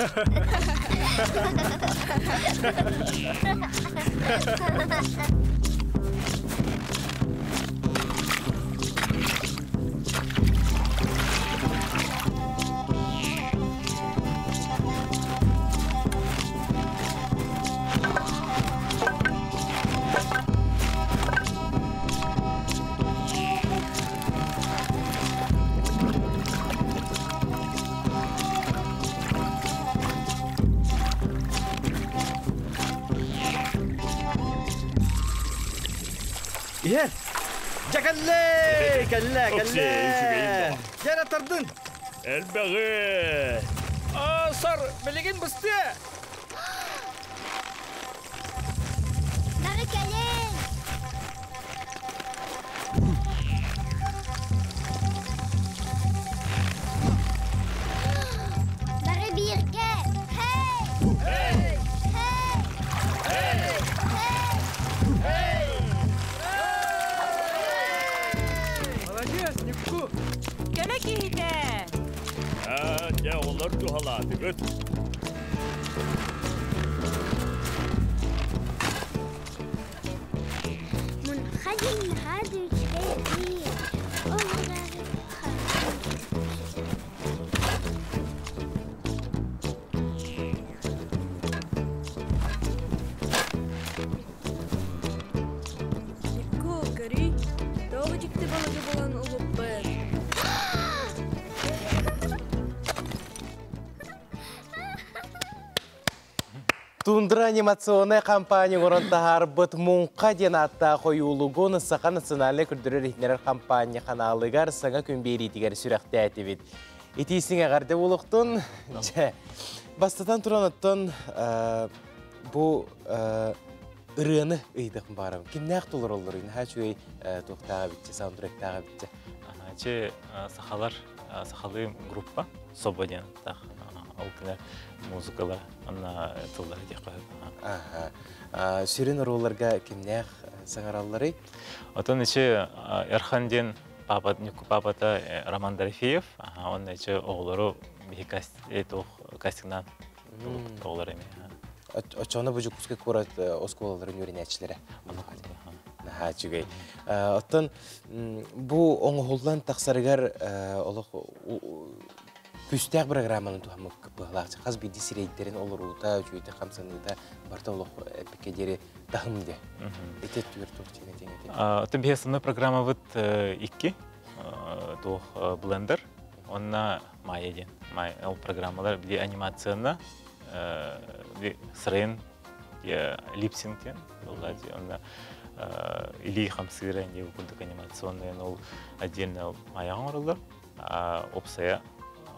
İher. Cakalle! Kalle! Gel atardın. Elbeği. Sar, beligin bıstı. Nara gelin. Nara birge. Hey! Hey! Hey! Hey! Hey! Молодец, Никку. Kömek ihte. Ya onlar duhaladı. Göt. منخجل هذا الشيء. Никку, Кари, тоғы жікті балығы болан ұлып бар. Тундра анимационная компания оронтахар быт мунқа ден атта қойулугон сақа национальный күрдірі рейхнерер компания қаналыгар саңа күнбейрі тигер сүрәқті әтебет. Итисің ағарды болуқтын, бастатан тұран бұл ұрыны ұйдықын барам. Кімнәқ толыр олыр үйін? Ха чөй тоқтаға бітті, саундуректаға бітті. Че сахалы группа Сободен так алкына музыкалар ана тылдар дия коет. Сүрен ролларга кимнях саңараллары? Отон иче Эрханден папата Роман Дорофеев, он иче оғлары кастингнан оғлары эме. Очоны бұжы күске көрат осколаларын өрін әтшілері. Нахачыгай. Оттан бу оңғолдан тақсарыгар күстәк программаны тухамык кыпылағычы. Қаз бейді сирейдерін олар ұлта, жүйті қамсаныда барта олық әпекедері тахымды. Этет түгір тұр теңе. Оттан бей основной программа вот икки, тух блендер. Онна майя ден. Ол программалар били анимацияна, сырын, липсинг ден. Онна или хамсырын, ден күлдік анимационный, ол отдельно майяғын орылдар. Опсая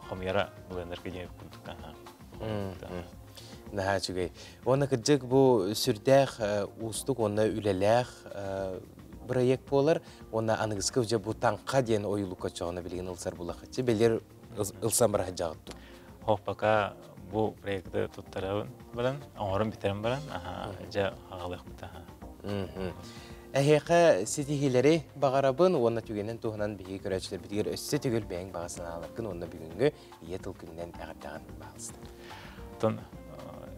хомьяра блендерге ден күлдік. Нахачыгай. Оны кірдік бұл сүрдәқ ұстық, оны үлеләқ проект болар, оны анығызғы өже бұл таңқа ден ойылуқа çoğuna білген ұлсар бұлақытшы, белер ұлсан бұрақ жағытту. Хоқ, бақа бұл проекті тұттарауын баран, оңырын бітерін баран, жа ағылық біті. Әхеқа сетихилері бағарабын, оны түгенен туғынан бігі көрәчілер бітігер өсі түгел бәйін бағасына алырқын, оны бүгінгі етіл күнінен әғірдаған бағылысты. Тон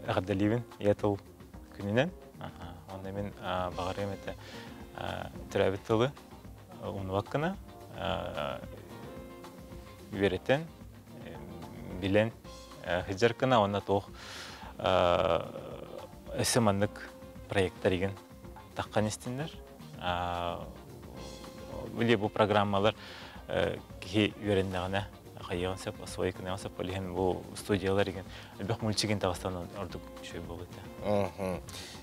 әғірдәлейбін етіл күнінен, онда мен бағарым әті түрәбіт тылы ұны ваққына веретен билен хиджаркына онна тоқ өсімандық проекттар еген таққан естіндер. Бұл программалар ки верендағына қайығын сәп, асуай күнен сәп, олеген бұл студиялар еген әлбәқ мүлчеген тағыстан ордық шөй болыды.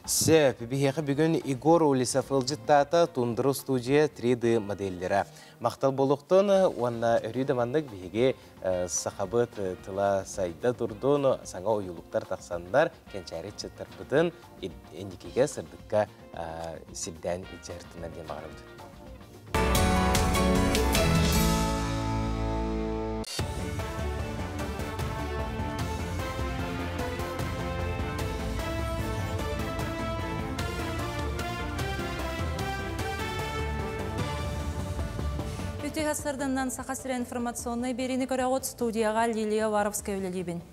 Сәп, бігеқі бүгін Игор Улисафылжыттата тундыру студия 3D модельдері. Мақтал болуқтың, онна өрейді мандық біге сақабыт тыла сайда тұрдың, саңа ойылықтар тақсандар, кенчәрі чыттар бұдың, ендекеге сырдыққа сілдән жәртінен ден мағырымды. Сырдынан сақасыра информационный берені көрәғыт студияға Лилия Варовская өлелейбін.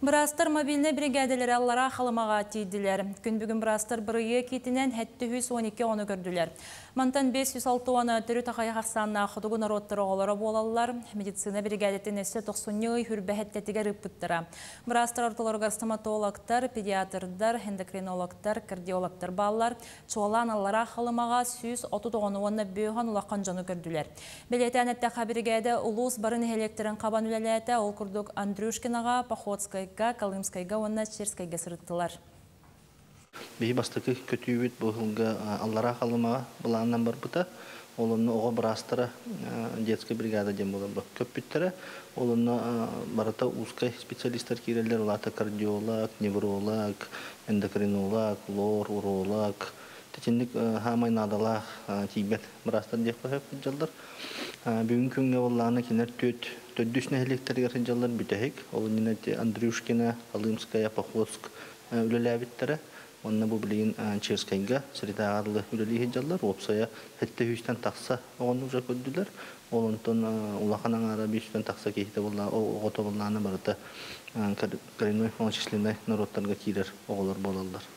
Бұрастыр мобильный бригадалары аллара қалымаға тейділер. Күн бүгін бұрастыр бұрыйы кетінен 712 оны көрділер. Мантан 506 оны түрі тақайы қақсанына құдығы народтыры олары болалылар. Медицина бригадетін әсі 90 хүрбәхеттетігер үппіттіра. Бұрастыр ортыларғар стоматологтар, педиатрдар, эндокринологтар, кардиологтар балалар, чуалан аллара қалымаға 130 оны бүйіған ұлаққан жоны көрділер. Белетен әттіға бригады ұлыс барын электрін қабан үлеләті ол күрдік Андрюшкинаға, Походскай Колымскайга, онна Черскайга сырыттылар. Бейі бастықы көтүйбет бұғылға аллара қалымаға бұланынан бар бұта. Олымны оға бұрастыры детская бригада дем болар бұл көп біттірі. Олымны барыта узкай специалистер керелер, олата кардиолог, невролог, эндокринолог, лор, уролог. Тетендік хамай надалақ тейбет бұрастыр деп қойып жалдар. Бүгін күнге оланы кенер төддүшіне электрлер жалдар бүтәйік. Ол ненәте Андрюшкина, Колымская, Походск үлеләбіттірі. Онна бұл білген Черскайга, Средағарлы үлелейі жалдар. Опсая әтті хүштен тақса оғын ұжа көдділер. Олынтын ұлақанан ара бейштен тақса кейті оғыты болғаны барыты коренной малочисленный народтарға кейлер оғылар болалар.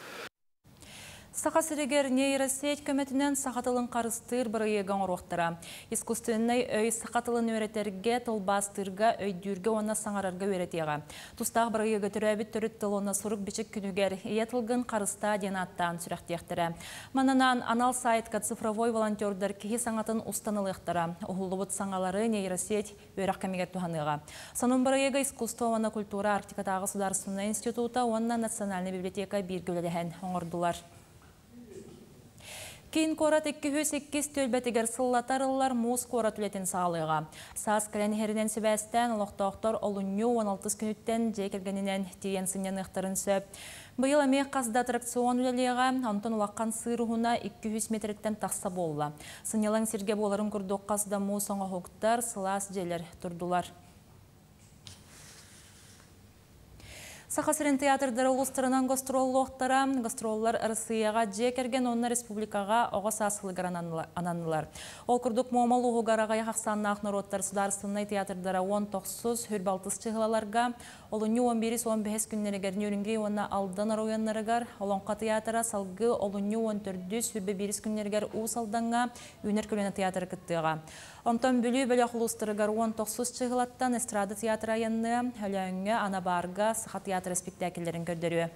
Сақасырегер нейросеть көметінен сақатылын қарыстыр біріеген ұрықтыра. Искусственный өй сақатылын өретерге, тұлбастырға, өйдүрге оны саңарарға өретеға. Тұстақ біріегі түрәбіт түріт тұлына сұрық бічік күнігер етілгін қарыста денаттан сүрәқтектірі. Манынан анал сайтқа цифровой волонтердар кейі саңатын ұстанылықтыра. Ұғылыбыт саңалары нейросеть өрақ кәмегер туғаныға. Санын біріегі искусствована культура Арктикатағы Сударственный института, онна Национальный библиотека бергілеліген оңырдылар. Кейін корат 208 төлбәтігер сыллатарылар мұз корат үлетін сағалыға. Саас кәләнігерінен сөбәстен ұлықтақтар олыню 16 күніттен жекергенінен тиен сынен ұқтырын сөп. Бұйыл әмек қазда аттракцион үлелеға антон ұлаққан сырығына 200 метреттен тақса болла. Сынелің серге боларын күрдік қазда мұз соңа хоқтар сылас желер тұрдылар. Сақасырын театрдары ұлыстырынан гастроллоқтара, гастроллар Россияға жекерген онна республикаға оға сасылығыр ананылар. Ол күрдік момал ұғығараға яқсанна ақнароттар сударсыннай театрдара 19 хүрбалтыс чығылаларға, олыны 11-15 күннерігер нөрінге онна алдан аруянларығар, олонқа театра салғы олыны 14 хүрбе-1 күннерігер ұсалданға үнер көлені театр күттіға. Онтан бүлі бөлі құлыстырығар 19 чығылаттан эстрада театр айынны, әлі анабарға сақат театр спектакльлерін көрдірі.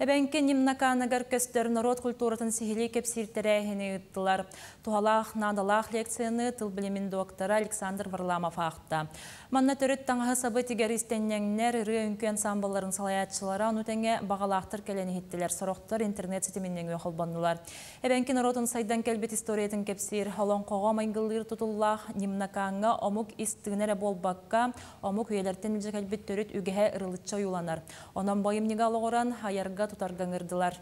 Эбенке немнаканагар көстер народ культуратын сихили кепсиртерәхіне ұттылар. Тухалақ, надалақ лекцияны тыл білімін доктора Александр Варламов ақта. Манна төрет таңғы сабы тегер істеннеңнер үрі үнкі ансамбларын салаятшылара ұнытәңе бағалақтыр кәлені хиттілер. Сұрықтар интернет сетіменнен өқылбанылар. Эбенке народын сайдан кәлбет историятын кепсир. Холон қоға майгылыр тұтыллақ немнаканға омук истігінері болбаққа омук үйелерден үлжі кәлбет төрет үгеге ұрылытша юланар. Онан бойым негалы оран хайарға тутаргаңырдылар.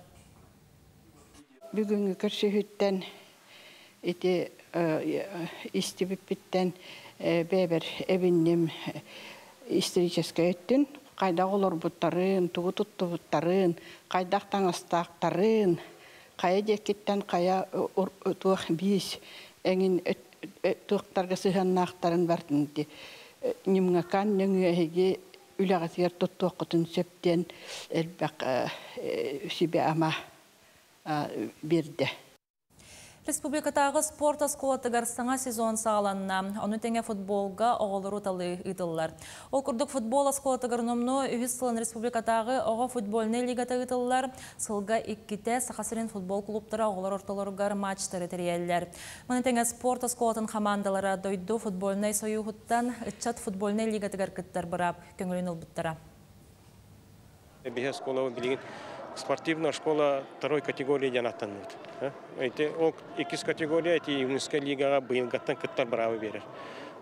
Бүгінгі көршіхіттен ете истибіппіттен бәбір әбіннем историческа өттін. Қайдақ олар бұттарын, туғы тұтты бұттарын, қайдақтан астақтарын, қая декеттен қая туық бейс әңін туықтарға сығаннақтарын бартынды. Немғақан нөңі әйге үләғатығар тұттуық құтын сөптен әлбәқ сөбе ама берді. Республикатағы спорт асколатығар саңа сезон сағаланна. Оны тәңе футболға оғылыру талы ұйтылылар. Ол күрдік футбол асколатығар номну үйіз сылын республикатағы оға футболны лигата ұйтылылар. Сылға иккіте Сақасырын футбол клубтары оғылыр орталырғар матчтары тәрелер. Оны тәңе спорт асколатын командалары дойду футболны сойуғыттан үтчат футболны лигатығар кіттар бұрап көңілін ұлбыттара. Спортивная школа второй категории жанаттанут. Эти икис категория эти юношеская лига быйылгаттан кыттар бравы берер.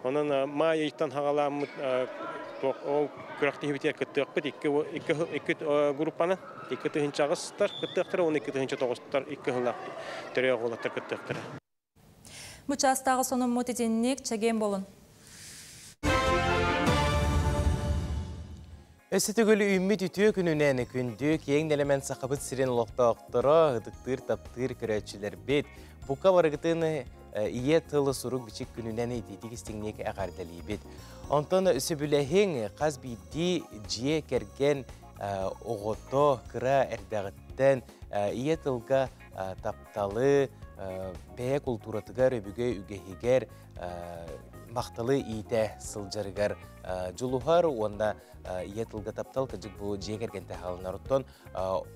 Онан май иттан хагалам ол күрәктебитер кыттык икки группаны икки тыгынчагыстар кыттыктар 12 тыгынча тогыстар икки хылак төрөй голаттар кыттыктар. Бу частагы сонун мотетинник чеген болун. Өсітігілі үммет үтіе күнінен күнді кейін әлемен сақабыт сирен лоқта оқтыра, ұдықтыр, таптыр, көрәтшілер бет. Бұқа барығытын ие тылы сұрук бічік күнінен дейдік істіңнек әғардалі бет. Онтан өсі бүләхен қаз бейді жие кәрген оғото, кыра әрдәғыттен ие тылға тапталы, бәе культуратығар өбіге үгехегер, мақталы ите сылжарығар жылухар, онда иетілгі таптал кәжік бұл жегерген тәхалынар ұттан.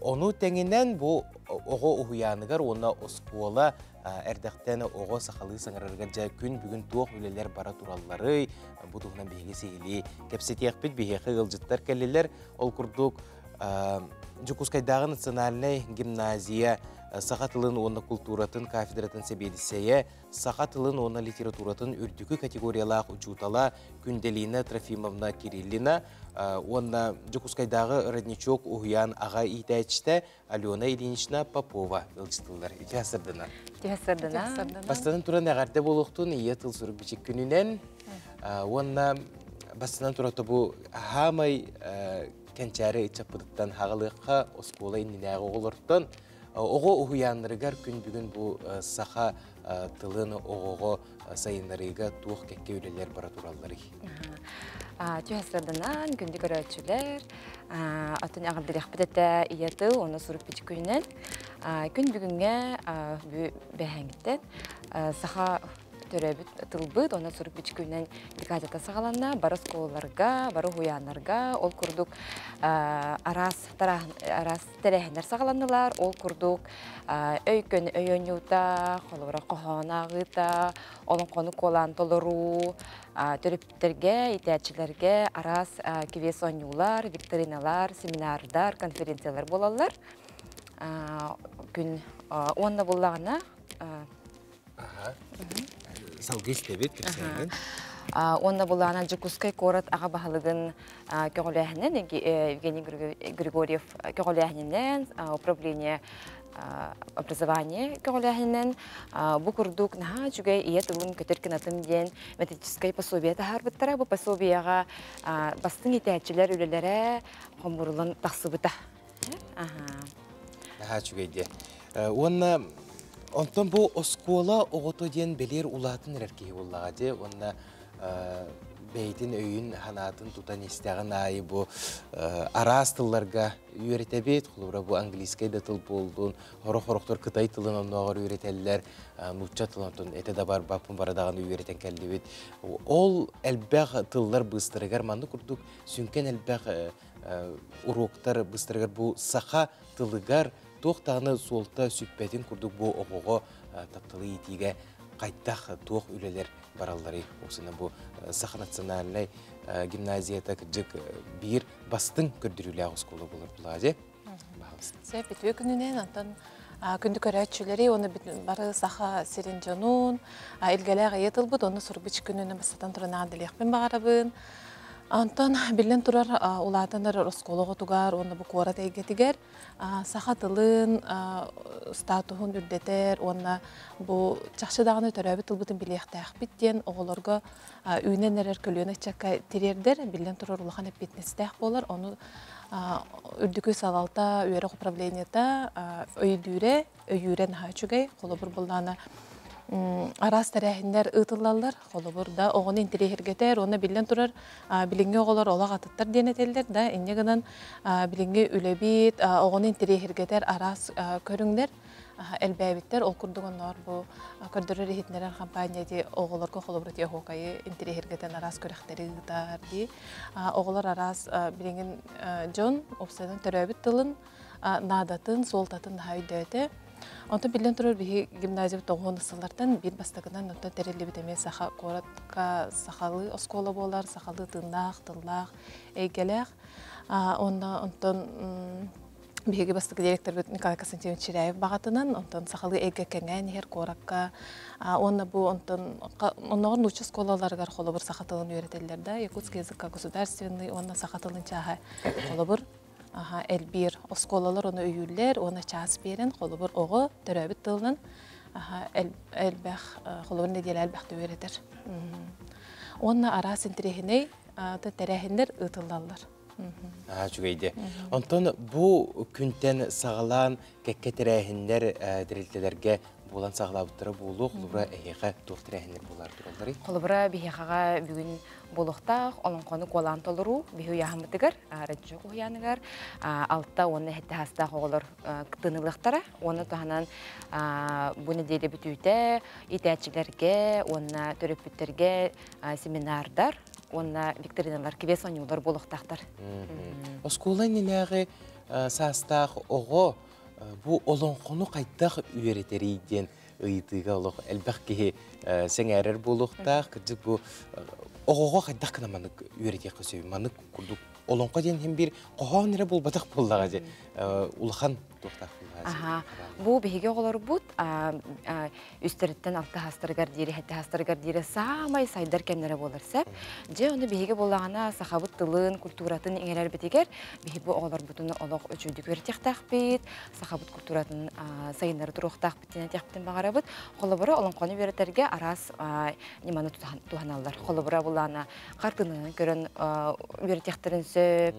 Оны тәңінен бұл оғы ұхуянығар, оны оскуала әрдәқтен оғы сақалы саңырырға жай күн бүгін туық өлелер бара туралылары, бұдығынан бейге сейілі. Кәпсетек біт бейге ғылжыттар кәлелер, ол күрдік Жукускайдағы национальный гимназия сақатылын оны культуратын кафедратын себедісеє, сақатылын оны литературатын үрдікі категориялақ учутала Күнделина Трофимовна Кириллина, оны Жукускайдағы родничок ұғыян аға итәчті Алена Ильинична Попова ылжытылдар. Ити асырдына? Ити асырдына. Бастанын тұран әғарда болуқтың ие тыл сұрық бічік күнінен, оны бастанын тұраты бұл хамай кәнчәрі итчапыдықтан хағылыққа оскола иннінәғі оғылырттан, оғы ұхуянларығар күн бүгін бұл сақа тылын оғығы сайынларыға туық кәкке өлелер бара туралары. Түйәсірдінен күнді көрәтшілер, атын ағырдырық бітетті иеті, оны сұрып бітік күнінен. Күн бүгінге бәхәңгіттен сақа төрәбіт тылбыт, оны сұрып бічкүйінен декадета сағаланна, бары сколаларға, бары хуянларға, ол күрдік арас тәрәхіндер сағаланылар, ол күрдік өйкөн өйөн юта, қолыра қоғана ғыта, олон қоны қолан толыру, төріптерге, итәтшілерге арас кевес ойнулар, викториналар, семинардар, конференциялар болалар. Күн онна болағына Салғы істебет кірсәңін? Онда болағынан Жукускай корот аға бағалығын көғіләхінен, Евгений Григорьев көғіләхінен, управление образование көләһинен бу курдук наһа жүгәй ия тылын көтөркин атым ден методическое пособие тахар биттара бу пособиега бастың итәчиләр үлеләре хомбурлан тахсыбыта. Наһа жүгәйде. Онна онтон бу оскола огото ден белер улатын эркеһи буллага де. Онна бейтин өйүн ханатын тутан истәгән ай бу арас тылларга үйрәтәбет, хулура бу английский да тыл булдун, хорохтор кытай тылын онногор үйрәтәлләр, нучча тылын эте да бар бапын барадаган үйрәтән кәлдебет. Ол әлбәг тыллар быстырыгар манны курдук, сүнкен әлбәг уроктар быстырыгар бу саха тылыгар тоқтағыны солта сүппәтин курдук бу огого таптылы итиге кайттах тоқ үлелер бараллары. Осына бу Саха национальный гимназията кыджык бир бастың көрдүрүлө осколу болор булады. Сәпет өкүнүнен антан күндү көрөчүлөрү оны бары Саха Серенжонун илгелеге етилбут, оны сурбыч күнүнө бастан турана дилекпен багарабын. Антон билен турар улатандар осколого тугар, оны бу кора тегетигер Саха тылын статухун үрдетер, оны бу чакшы даганы төрөбү тылбытын билектах биттен оголорго үйнен эрер көлөнө чакка терердер, билен турар улахан эпетнестех болар, оны үрдүкү салалта үйөрө управлениета өйдүрө өйүрен хачугай колобур булдана арас тәрәһендер ытыллалар, холобурда оғын интерехергетер, оны билен турар билинге оғылар олақ атыттар денетелдер, да, иннегінен билинге үлебит, оғын интерехергетер арас көріңдер, әлбәбиттер, ол күрдігінлар бұл көрдірі рейхетнерен компанияде оғыларға холобур тие хоқайы интерехергетен арас көріқтері ұтар, де. Оғылар арас билинген жон, опсайдан төрәбіт тылын, надатын, солтатын хайдөйті. Онто билен турар бихи гимназия тоғын ысылардан бир бастагынан онто терелли битеме саха коратка сахалы оскола болар, сахалы тындақ, тыллақ, эйгелек. Онтон бихиги бастагы директор Николай Константинович Черяев бағатынан, онтон сахалы эйге кеңен ехер коратка. Онна бу онтон оннағын учу сколаларгар холобур сахатылын үйретелерді. Якутский язык государственный, онна сахатылын чаға холобур. Элбир осколалар оны үйүллер, оны час берен, холобур оғы төрөбіт тылынан элбәқ, холобур недел әлбәқті өретер. Онна арас интерехіней тәрәхіндер ұтылалар. Жүгейді. Онтон бұл күнтен сағалан кәкке тәрәхіндер дәрелтелерге болан сағылабыттары болу, қолыбыра әйеға тоқ тәрәхіндер болар тұралары? Қолыбыра бейеғаға бүгін болуқтақ, олон қоны қолан толыру, бейу яғымытығыр, рәджі қойяныгар, алтта оны әтті хастақ оғылыр күтініліктары, оны тұханан бұны дейді бүтүйті, итәчілерге, оны төрөппүттерге семинардар, оны викториналар, кебес оңылар болуқтақтар. Осколан ненәғі састақ оғы bu олон қону қайттақ үйеретерейден ұйытыға олық әлбәқ кеге сәңәрер болуқтақ, кірдік бұл оғыға қайттақ кіна манық үйеретек қөсеуі, манық күрдік олонға ден hem bir qoğan nere bol bataq bollağa je ulxan toxtaq Aha, bu bihiga olar but üstöritten altta hastırgar diri hette hastırgar diri samay saydar kenlere bolarsa je onu bihiga bollağana sahabut tılın kulturatın iňeler bitiger bihi bu olar butunu oloq öçüdük vertextaq bit sahabut kulturatın sayınları turuqtaq bitine textin bagarabut xolobora olonqony vereterge aras nimany tuhanallar xolobora bollağana qartını görün vertexterin söp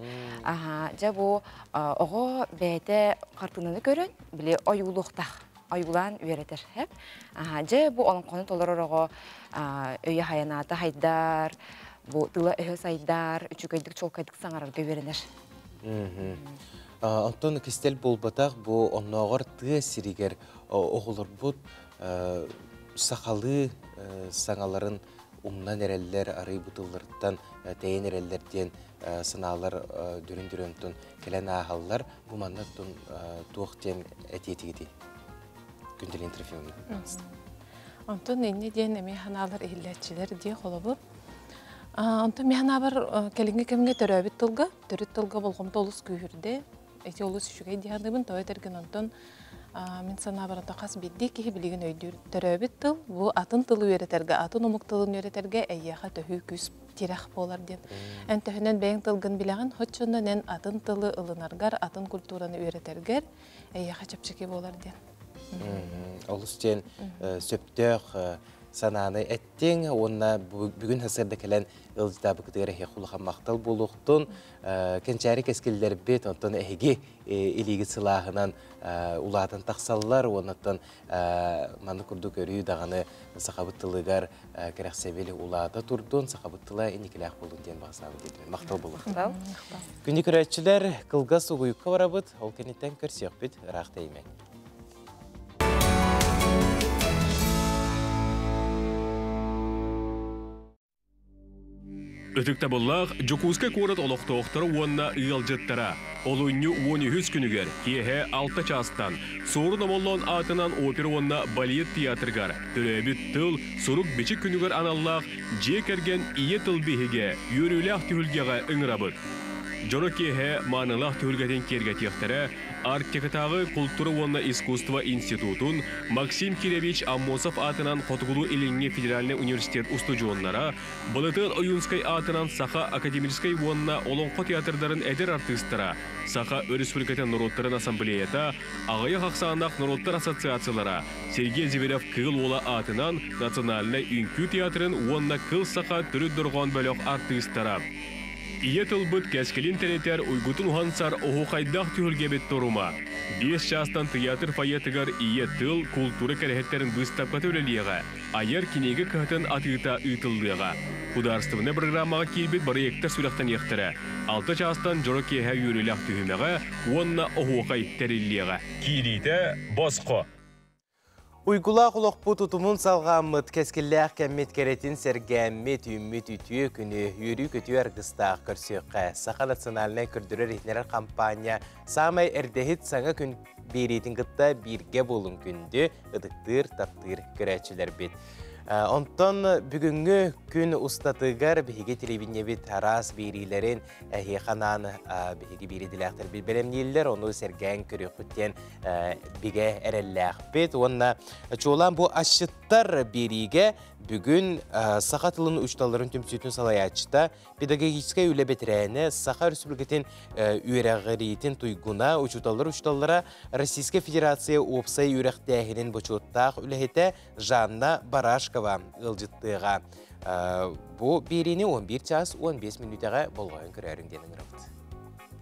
aha je bu ogo bete qartını görün bile oyuluqtaq oyulan vereter hep je bu olonqony tolarorogo öye hayanata haydar bu tıla öhe saydar üçügeydik çolkaydık saňararga verenler Anton Kistel bolbataq bu onnoğor tı siriger oğulur bu sakalı saňaların umnan ereller arı butullardan teyin erellerden sınalar dürün-dürüntün kelen ahallar bu mannattun tuğten etiyeti gündeli interviewunu. Anton inni diyen mehanalar ehilletçiler diye olabur. Anton mehanabar kelinge kemge töröbit tılga, törüt tılga bolğum tolus kühürde. Eti olus şugay diyandıbın toy tergen Anton Мен сана барата қас бидді кихи білеген өйдер төрөбіт тыл, бұл атын тылы өретерге, атын омық тылын өретерге әйяға төхі күз тирах болар ден. Ән төхінен бәйін тылгын білеген, хотчондан ән атын тылы ылынаргар, атын культураны өретергер, әйяға чапчеке болар ден. Ол үстен сөптөк сананы әттен, онна бүгін хасырда кәлін ылжытабы күтігері хеқулыға мақтал болуқтын, кәнчәрі кәскелдер бет, онтан әйге илигі сылағынан улатын тақсалылар, онаттан маны күрді көрі дағаны сақабыттылығар кәрәқсәбелі улада тұрдың, сақабыттыла енекіләқ болуын ден бағысабы дейдін. Мақтал болуқтын. Күнді көрәтшілер қылға сұғыйыққа барабыд, ол кәнеттен көрсек бет рақ деймен. Өтікті боллақ, Жукуска көрет олықтауқтары онына ұялжеттара. Олуынны 13 күнігер, кеге 6 частан. Сорын амоллон атынан опера онына балет театргар. Түрәбіт тыл, сорук бечік күнігер аналлақ, же керген ие тыл бейге, үйріләқ түхілгеға ұңырабыд. Жоны кеге манылақ түхілгетін кергетектері, Арктикатағы культура онна искусство институтун Максим Киревич Аммосов атынан Хотгулу Илинге федеральный университет устудионнара, Балытын Оюнскай атынан Саха академической онна Олонқо театрдарын әдер артистара, Саха Республикатын народтарын ассамблеята, Ағая Хақсанақ народтар ассоциациялара, Сергей Зверев кыл ола атынан национальный үнкү театрын онна кыл Саха түрі дұрған бөлік артистара. Ие тылбыт кәскелин тәнетер уйгутун хансар оғу қайдақ түхілгебет торума. 5 частан театр фаетігар ие тыл культура кәрәхеттерін бұстапқа төлелеға, айыр кенеге кәтін атыта үйтілдіға. Құдарыстывыны программаға келбет барыектер сүрақтан ектірі. 6 частан жоры кеға үйріліқ түхімеға, онна оғу қайттәрілеға. Кейдейті босқо. Уйгула құлықпу тұтымын салғамыд кәскілләқ кәммет кәретін сәргәммет үммет үтіе күні үйрі көтіе әргістақ көрсеққа. Сақа национальный күрдірі ретінер кампания самай әрдехет саңа күн беретін ғытта бірге болын күнді ұдықтыр таптыр көрәтшілер бет. Онтон бүгінгі күн ұстатығар бігі телевидение бет арас берилерін әйеқанан бігі береділәқтір білбелемнелілер, оны сәргән көрі құттен бігі әрәлләқ бет. Онна чолан бұл ашыттар бериге бүгін сақатылын ұшталарын түмсетін салаячыта педагогическай үлі бетірәні Саха Республикатын үйрәғіретін тұйгуна ұчуталар Российская Федерация опсай үйрәқтәғінің бұчуттақ үліхеті Жанна Барашкова ұлжыттыға. Бұл берені 11 час 15 минутаға болғайын көрәріңденің рауд.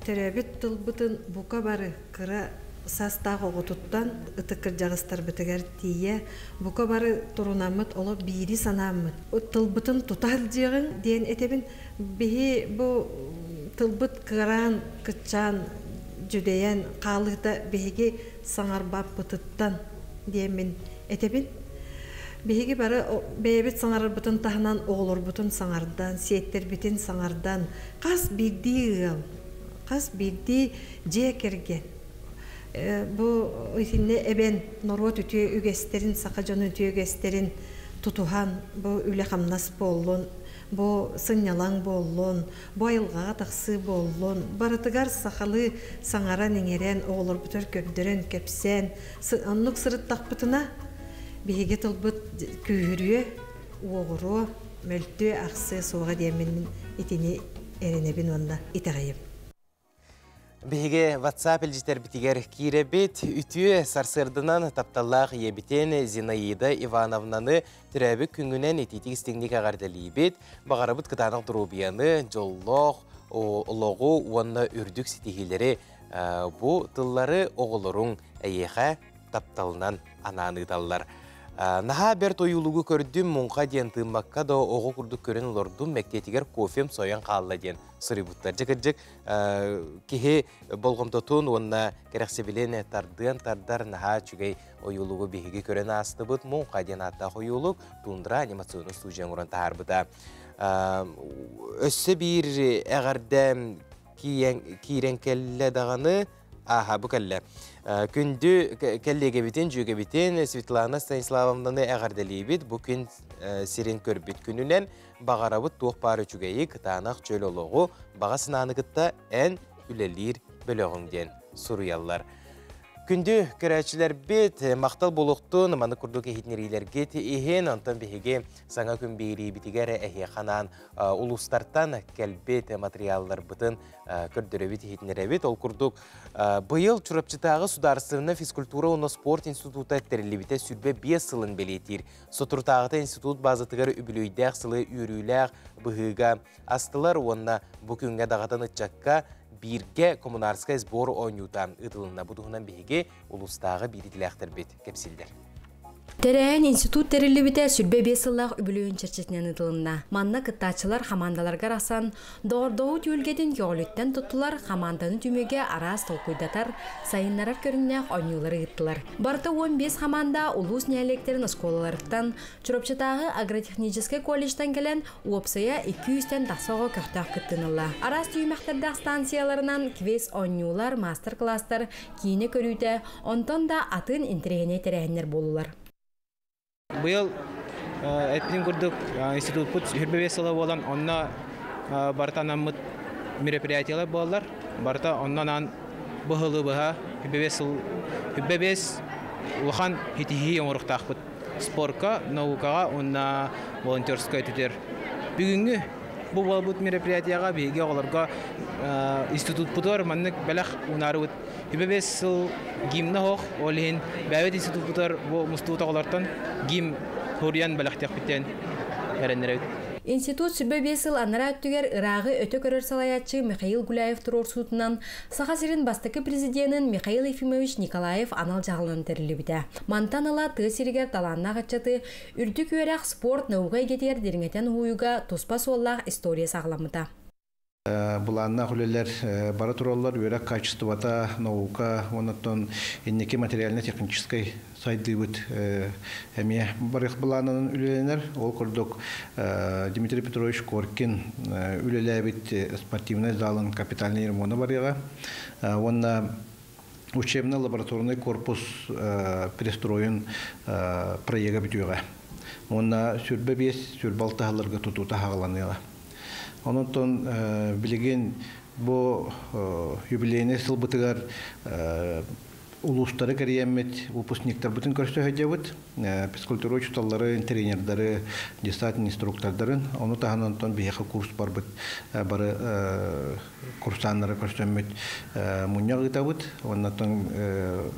Терәбет тұлбытын бұқа бары қыра састағы оғытыттан ұтықыр жағыстар бітігер тие, бұқа бары тұрунамыд, олы бейірі санамыд. Тұлбытын тұтал жығын дейін әтебін, бейі бұл тұлбыт қыран, күтчан, жүдейен, қалыда бейге саңарбап бұтыттан дейін мен әтебін. Бейге бары бейбет саңар бұтын тағынан оғылыр бұтын саңардан, сеттер бітін саңардан, қас бірді же керген. Бұл өйтінне әбен норот үтіе үгестерін, сақа жоны үтіе үгестерін тұтуған, бұл үлі қамнас болуын, бұл сыңнялаң болуын, бұл айылғаға тақсы болуын, барытығар сақалы саңара неңерен, оғылыр бұтыр көпдірін, көпсен, онлық сырыттақ бұтына бейге тұлбыт күйірі, оғыру, мөлті, ақсы, соға деймін етіне әренебін онда итағайым. Беге WhatsApp елжетер бітігер кире бет, үтіе сарсырдынан тапталлақ ебітен Зинаида Ивановнаны түрәбі күнгінен ететік істеңдік ағардалы бет, бағарабыт қытанық дұрубияны, жоллоқ, олоғу, онына үрдік сетігелері, бұ тыллары оғылырың әйеға тапталынан ананыталлар. Наха бер тойулугу көрдім мұнға ден тымбаққа да оғы күрдік көрін олордым мәктетігер кофем соян қалла ден сұрыбыттар. Жекіржік кеге болғымдотун онына керексебілен тардар наха чүгей ойулугу бейге көрін асты бұд мұнға ден атта ойулуг тундыра анимационы студиян ұран тағар бұда. Өссі бір әғардам кейрен кәлі дағаны бұ кәлі. Күнді кәллеге бітен, жүге бітен Светлана Станиславовнаны әғардалі бет, бұ күн сирен көрбет күнінен бағарабыт тоқ бары жүгейі қытанақ чөл олығы баға сынаны күтті ән үлелер бөліғіңден сұруялар. Күнді көрәчілер бет мақтал болуқтың маны күрдік ехетнерилерге тейхен, антон бігеге саңа күн бейрі бітігері әхе қанан ұлыстартан кәлбет материаллар бұтын көрдіребет ехетнеребет. Ол күрдік бұйыл чұрапчытағы сударыстығына физкультура оны спорт институты тәрілебеті сүрбе 5 сылын белетір. Сотұртағыта институт базытығыр үбілейдәқ сылы үйріләқ бұғыға астылар онына бүкінге дағатан ұтчаққа бирге коммунарская сбор ойнюта ытылына будугунан биге улустагы биридилектер бит кепсилдер. Терен институт терилибите сүрбе 5 сыллах үбүлүүн чырчытынан ытылына. Манна кыттачылар хамандаларга расан, доордоу түйүлгедин кёолүттен туттулар хаманданы түмөге арас толкуйдатар, сайыннарар көрүннээх ойнуулары ыттылар. Барта 15 хаманда улус нээлектерин осколаларыттан, чуропчатагы агротехнический колледжтан келен уопсая 200-тен тасоого көктөк кыттынылла. Арас түймэхтердах станцияларынан квес ойнуулар, мастер-класстар, кийине көрүүтэ, онтон да атын интерегене терехеннер болулар. Быйыл этнин курдук институт пут хүрбебес сылы болан онна бартанамыт мероприятиялар болалар. Барта оннан быхылы быха хүрбебес улахан хитихи оңырықтақ бұд. Спортка, наукаға, онна волонтерская түтер. Бүгінгі бұл болбут мероприятияға бейге оларға институт путор маннык бәләқ унары бұд. Хүрбебес сыл гимна хоқ, олығын бәвет институт путор мұстуыта олартан гим хуриян бәләқтек біттен әрәннер әуд. Институт сүрбе 5 сыл аннара өттігер ырағы өті көрір салаятчы Михаил Гуляев тұрорсуытынан саға сирин бастықы президентін Михаил Ефимович Николаев анал жағылын тәрілі біті. Мантанала тығы сиригер таланна қатчаты үрдік өрақ спорт науғай кетер деріңетен хуюға тоспа соллақ история сағыламыда. Буланна хүлелер бара тураллар өрәк качествота наука оннан иннеке материально-технической сайды бит әме барых буланнан үлеленер ол курдук Дмитрий Петрович Коркин үлеле бит спортивный залын капитальный ремонты барыга онна учебно-лабораторный корпус перестроен проекта битүгә онна сүрбе 5 сүрбалталарга тутута хагаланыла. Онтон билеген бу юбилейный сылбытыгар улустары кәриямет выпускниктар бүтін көрсөһөдебит физкультура учителлары, тренерлары, десантный инструктордарын оны таһан онтон бияха курс бар бит бары курсаннары көрсөммөт муньяг итабыт оннан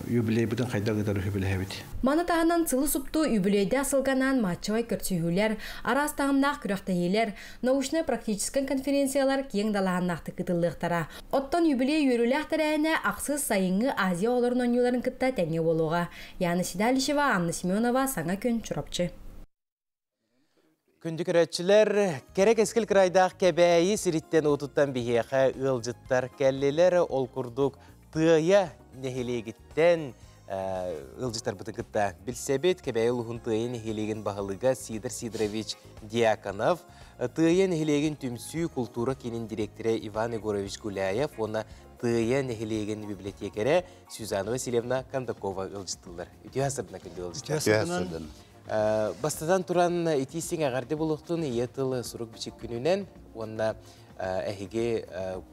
юбилей бүтін кайда гытары юбилейбит. Маны таһанан сылы супту юбилейде асылганан матчавай көрсөһүләр, арас тагымнак күрәхтәйләр, научно-практический конференциялар киң далаһаннакты кытылыктара. Оттон юбилей йөрүләх тәрәне аксыз сайынгы Азия оларын ойнуларын кытта тәңе болуға. Яны Сидалишева, Анна Семенова, саңа көн чурапчы. Күнді көрәтшілер, керек ескіл крайдақ кәбәйі сириттен отуттан бігеға ылжыттар кәллелер ол күрдік тыя нехелегіттен ылжыттар бұты кытта білсебет кәбәйі ұлғын тыя нехелеген бағылыға Сидор Сидорович Дьяконов, тыя нехелеген түмсүй культура кенін директоры Иван Егорович Гуляев, оны тыя нехелеген библиотекері Сюзанова Васильевна Кондакова ылжыттылар. Үті асырдына күнді ылжыттар. Бастадан туран итисин ағарды болуқтың иетыл сұрук бичек күнінен, онна әхеге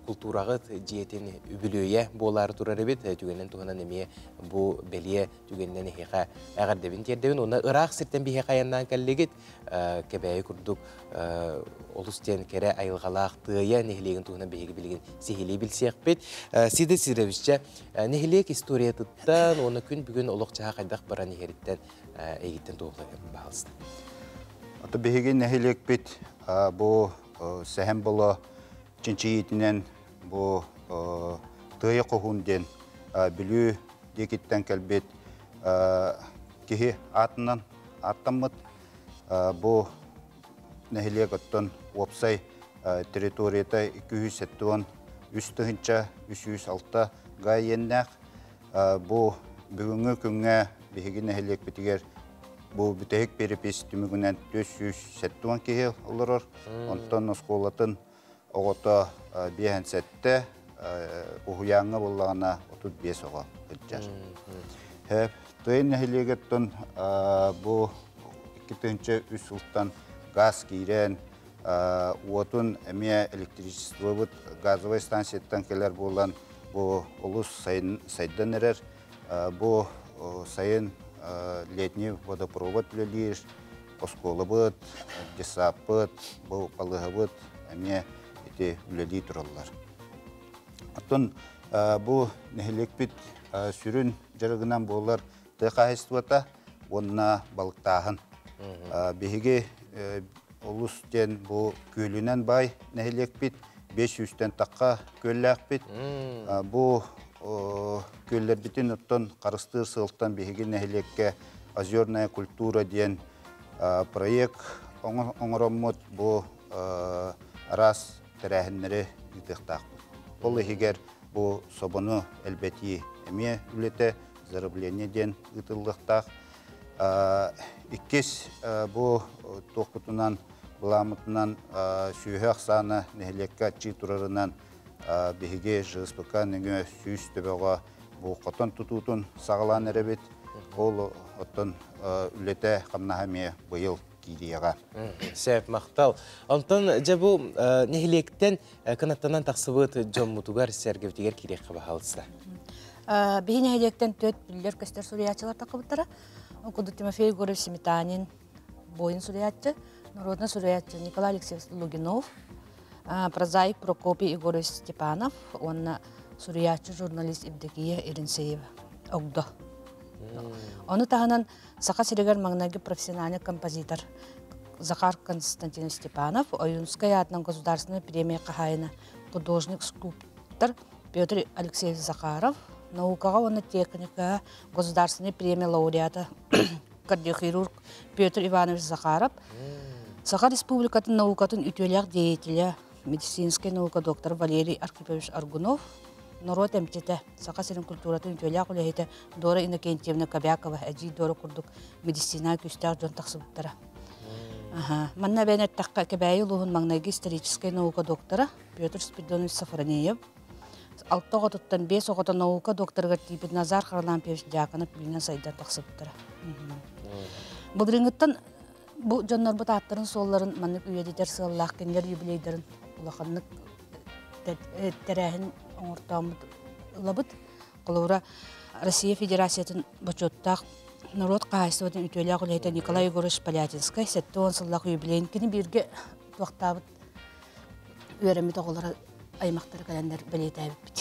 культурағыт жиетін үбілуе болары турар бет, түгеннен туғынан әме бұл бәлие түгеннен әхеға ағардебін тердебін. Онна ұрақ сірттен бейе қаяннан кәллегет, кәбәйі күрдік олыстен кәрі айылғалақ тыя нехелеген туғынан бейге білген сехелей білсеқ бет. Сидор Сидоровича, нехелек история тұттан, оны күн бүгін олық жаға қайдақ бара нехеріттен әйгеттен тоғылығын бағылысты. Аты бейген нехелек бет, бұл сәхем болы чинчи етінен бұл тыя қоғынден білу декеттен кәлбет кеге атынан аттамыд бұл нехелек оттон опсай территорията 270 үстігінші 306 ғай еннәқ бұл бүгінгі күнге бейген нехелек бетігер бұл бүтәйік перепес түмігінен 470 кеге олырыр. Онтан осколатын оғыта бейін сәтті ұғыяңы болағына 35 оға өтчар. Тойын нехелегеттен бұл 2-ші үсілттан газ кейрен, уотун әме электричество бұд газовай станцияттан келер болан бұл ұлыс сайдан әрер Бу сайын летний водопровод үлелер, осколы бұд, десап бұд, бұл балығы бұд, әме еті үлелей тұралар. Аттон бұл нәхелек біт сүрін жарығынан болар тұқайыстывата, онына балықтағын. Беге олыс ден бұл көлінен бай нәхелек біт, 500-тен таққа көлләқ біт. Бұл көллер бітін ұттан қарыстыр сылттан беге нәхелекке озерная культура ден проект оңыроммыт бұл арас тәрәхінлері етіқтақ. Бұл егер бұл собыны әлбәті әме үлеті зарыбление ден ұтылықтақ. Иккес бұл тоқпытынан бұламытынан сүйіғақ саны нәхелекке атчы тұрарынан беге жығыспықа нөңі сүйіс төбеға бұл қотын тұтутын сағылан әребет. Ол оттын үлеті қамнағаме бұйыл кейдеяға. Сәп мақтал. Онтан жа бұл нәхелектен қанаттанан тақсыбыт жон мұтуғар сәргевтегер керек қабағалысыда. Бейін нәхелектен төт білдер көстер сүриятчылар тақыбыттара. Окуду Тимофей Егорович Сметанин, бойын сүриятчы, народный сүриятчы Николай Алексеевич Лугинов, прозаик Прокопий Егорович Степанов, он сүриятчы журналист Евдокия Иринсеева. Огдо. Оны тағынан сақа сирегер маңнаги профессиональный композитор Захар Константинович Степанов, Оюнская атынан государственная премия Кахайна, художник-скульптор Петр Алексеевич Захаров, наукаға оны техника государственная премия лауреата кардиохирург Петр Иванович Захаров, Саха республикатын наукатын ütөләк деятелі медицинской наука доктор Валерий Архипович Аргунов, народ МТТ, Саха сирин культуратын ütөләк үләйті Дора Иннокентьевна Кобякова, әжи Дора Курдук медицина күстәк жон тақсыбыттара. Манна бәйнет таққа кәбәйі луғын маңнайғы исторической наука доктора Петр Спиридонович Сафронеев, 6 оғытыттан 5 оғыты наука докторға типі Назар Харлампевич Дяконов білінен сайдан тақсыбыттара. Бұдырыңыттан бұл жоннар бұт аттарын солларын маннық үйедетер сығыллақ кенлер юбилейдерін ұлақанлық тәрәхін оңыртауымыт ұлабыт. Қолуыра Россия Федерациятын бачоттақ народ қағайсыватын ütөләқ үләйті Николай Егорович Полятинскай 7 сыллақ юбилейін кені бірге туақтабыт үйеремет оғылары аймақтар кәлендер білеті әбіппіт.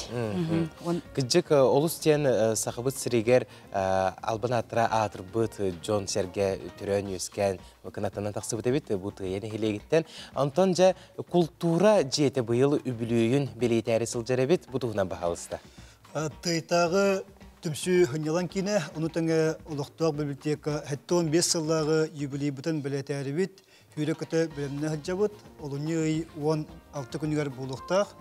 Күджік олыс тен сақыбыт сірегер албан атыра атыр бұт Джон Серге түрен өскен қанаттанан тақсыбыт әбіт бұт ені хелегіттен. Антон жа культура жеті бұйыл үбілуін білеті әрі сылжар әбіт бұтығынан бағалысты. Тайтағы түмсі ғынялан кені, ұнытыңы ұлықтық библиотека 15 сыллағы юбилей бұтын білеті әрі біт. Үйрекеті біліміне ғаджабыт, олыны 16 күнігер болуқтақ.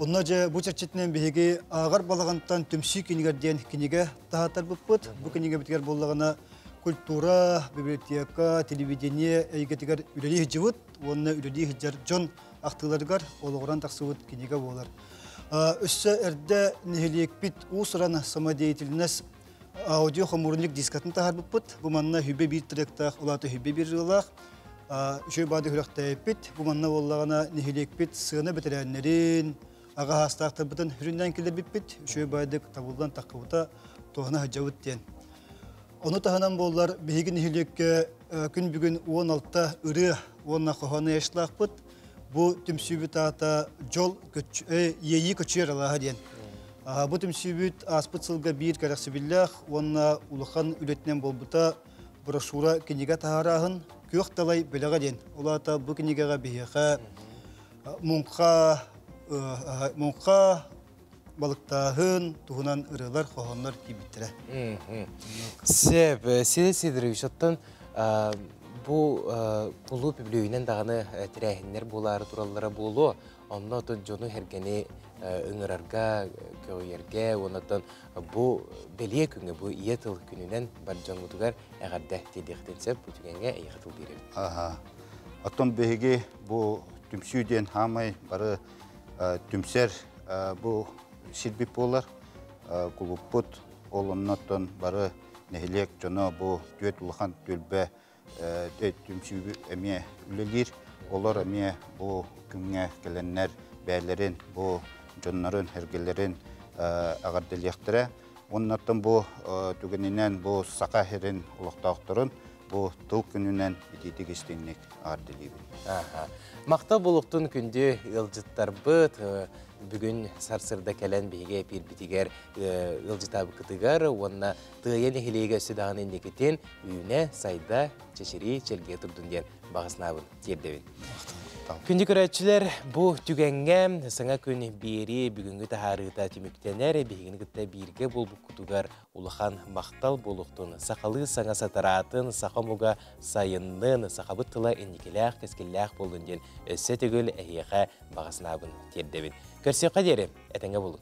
Онна жа бұл чәрчетінен бейге ағар балағантан түмсі кенігерден кенеге тағатар бұппыт. Бұл кенеге бітігер болағына культура, библиотека, телевидение әйгетігер үлелі ғаджабыт. Онна үлелі ғаджар жон ақтыларғар олығыран тақсыбыт кенеге болар. Үсі әрді нехелек біт ұсыран самодеятельнес аудио қамурынлік дискатын тағар бұппыт. Бұл манна хүбе бір тіректақ, олаты хүбе бір жылақ. Үші бады хүріқті әйппет, бұл манна олағына нехелек біт сығына бітірәнлерін, аға хастақтар бұтын хүрінден келер бітпет, үші байдық табылдан таққыбыта тоғына ғаджауыт ден. Оны тағынан болар бейгі нехелекке күн бүгін 16-та үрі, онына қоғаны ешлақ бұт, бұл түмсүйбіт ата жол ейі көчер алаға ден. Бұл түмсүйбіт аспыт сылға бір кәрәқсі білләқ, онына ұлықан үлетінен болбыта брошура кенеге тағарағын көк талай біліға ден. Олата бұл кенегеға бейеға мұңқа балықтағын туғынан ұрылар қоғанлар кейбіттірі. Сәп, Седе Сидорович, оттан бұл құлу пүблеуінен дағаны тірәхінлер болары туралары болу, онна отын жону әргені үңірарға, көйерге, онаттан бұл беле күнгі, бұл иетіл күнінен бар жон мұтығар әғарда тедектенсеп, бұтігенге әйіқтыл берем. Оттан бейге бұл түмсүйден хамай бары түмсер бұл сирбіп болар, құлыппыт, олыннаттан бары нәхелек жоны бұл түйет ұлыған төлбе түмсүй әме үлелер, олар әме бұл күнге келеннер бәлерін, бұл жоннарын, әргелерін ағарделектірі. Оннаттан бу түгенинен бу сака херин улуктаактырын бу тыл күнүнен итити кестинник ардылыбын. Мақта болуқтың күнде ылжыттар бұд, бүгін сарсырда кәлін бейге бір бітігер ылжытабы кытыгар, онына тыйын хилеге сүдағын ендекетен үйіне сайда чешері челге тұрдың ден бағысынабын тердевін. Күнді көрәтшілер бұл түгенге саңа күн бері бүгінгі тахарыта түміктенер, бейгіні күтті бірге бұл күтугар улахан мақтал болуқтың сақалы саңа сатаратын, сақамуға сайынның, сақабыт тыла ендекеләқ, кескелләқ болдың ден өсі түгіл әйеға бағысынабын тердевін. Көрсе қадері, әтіңе болын.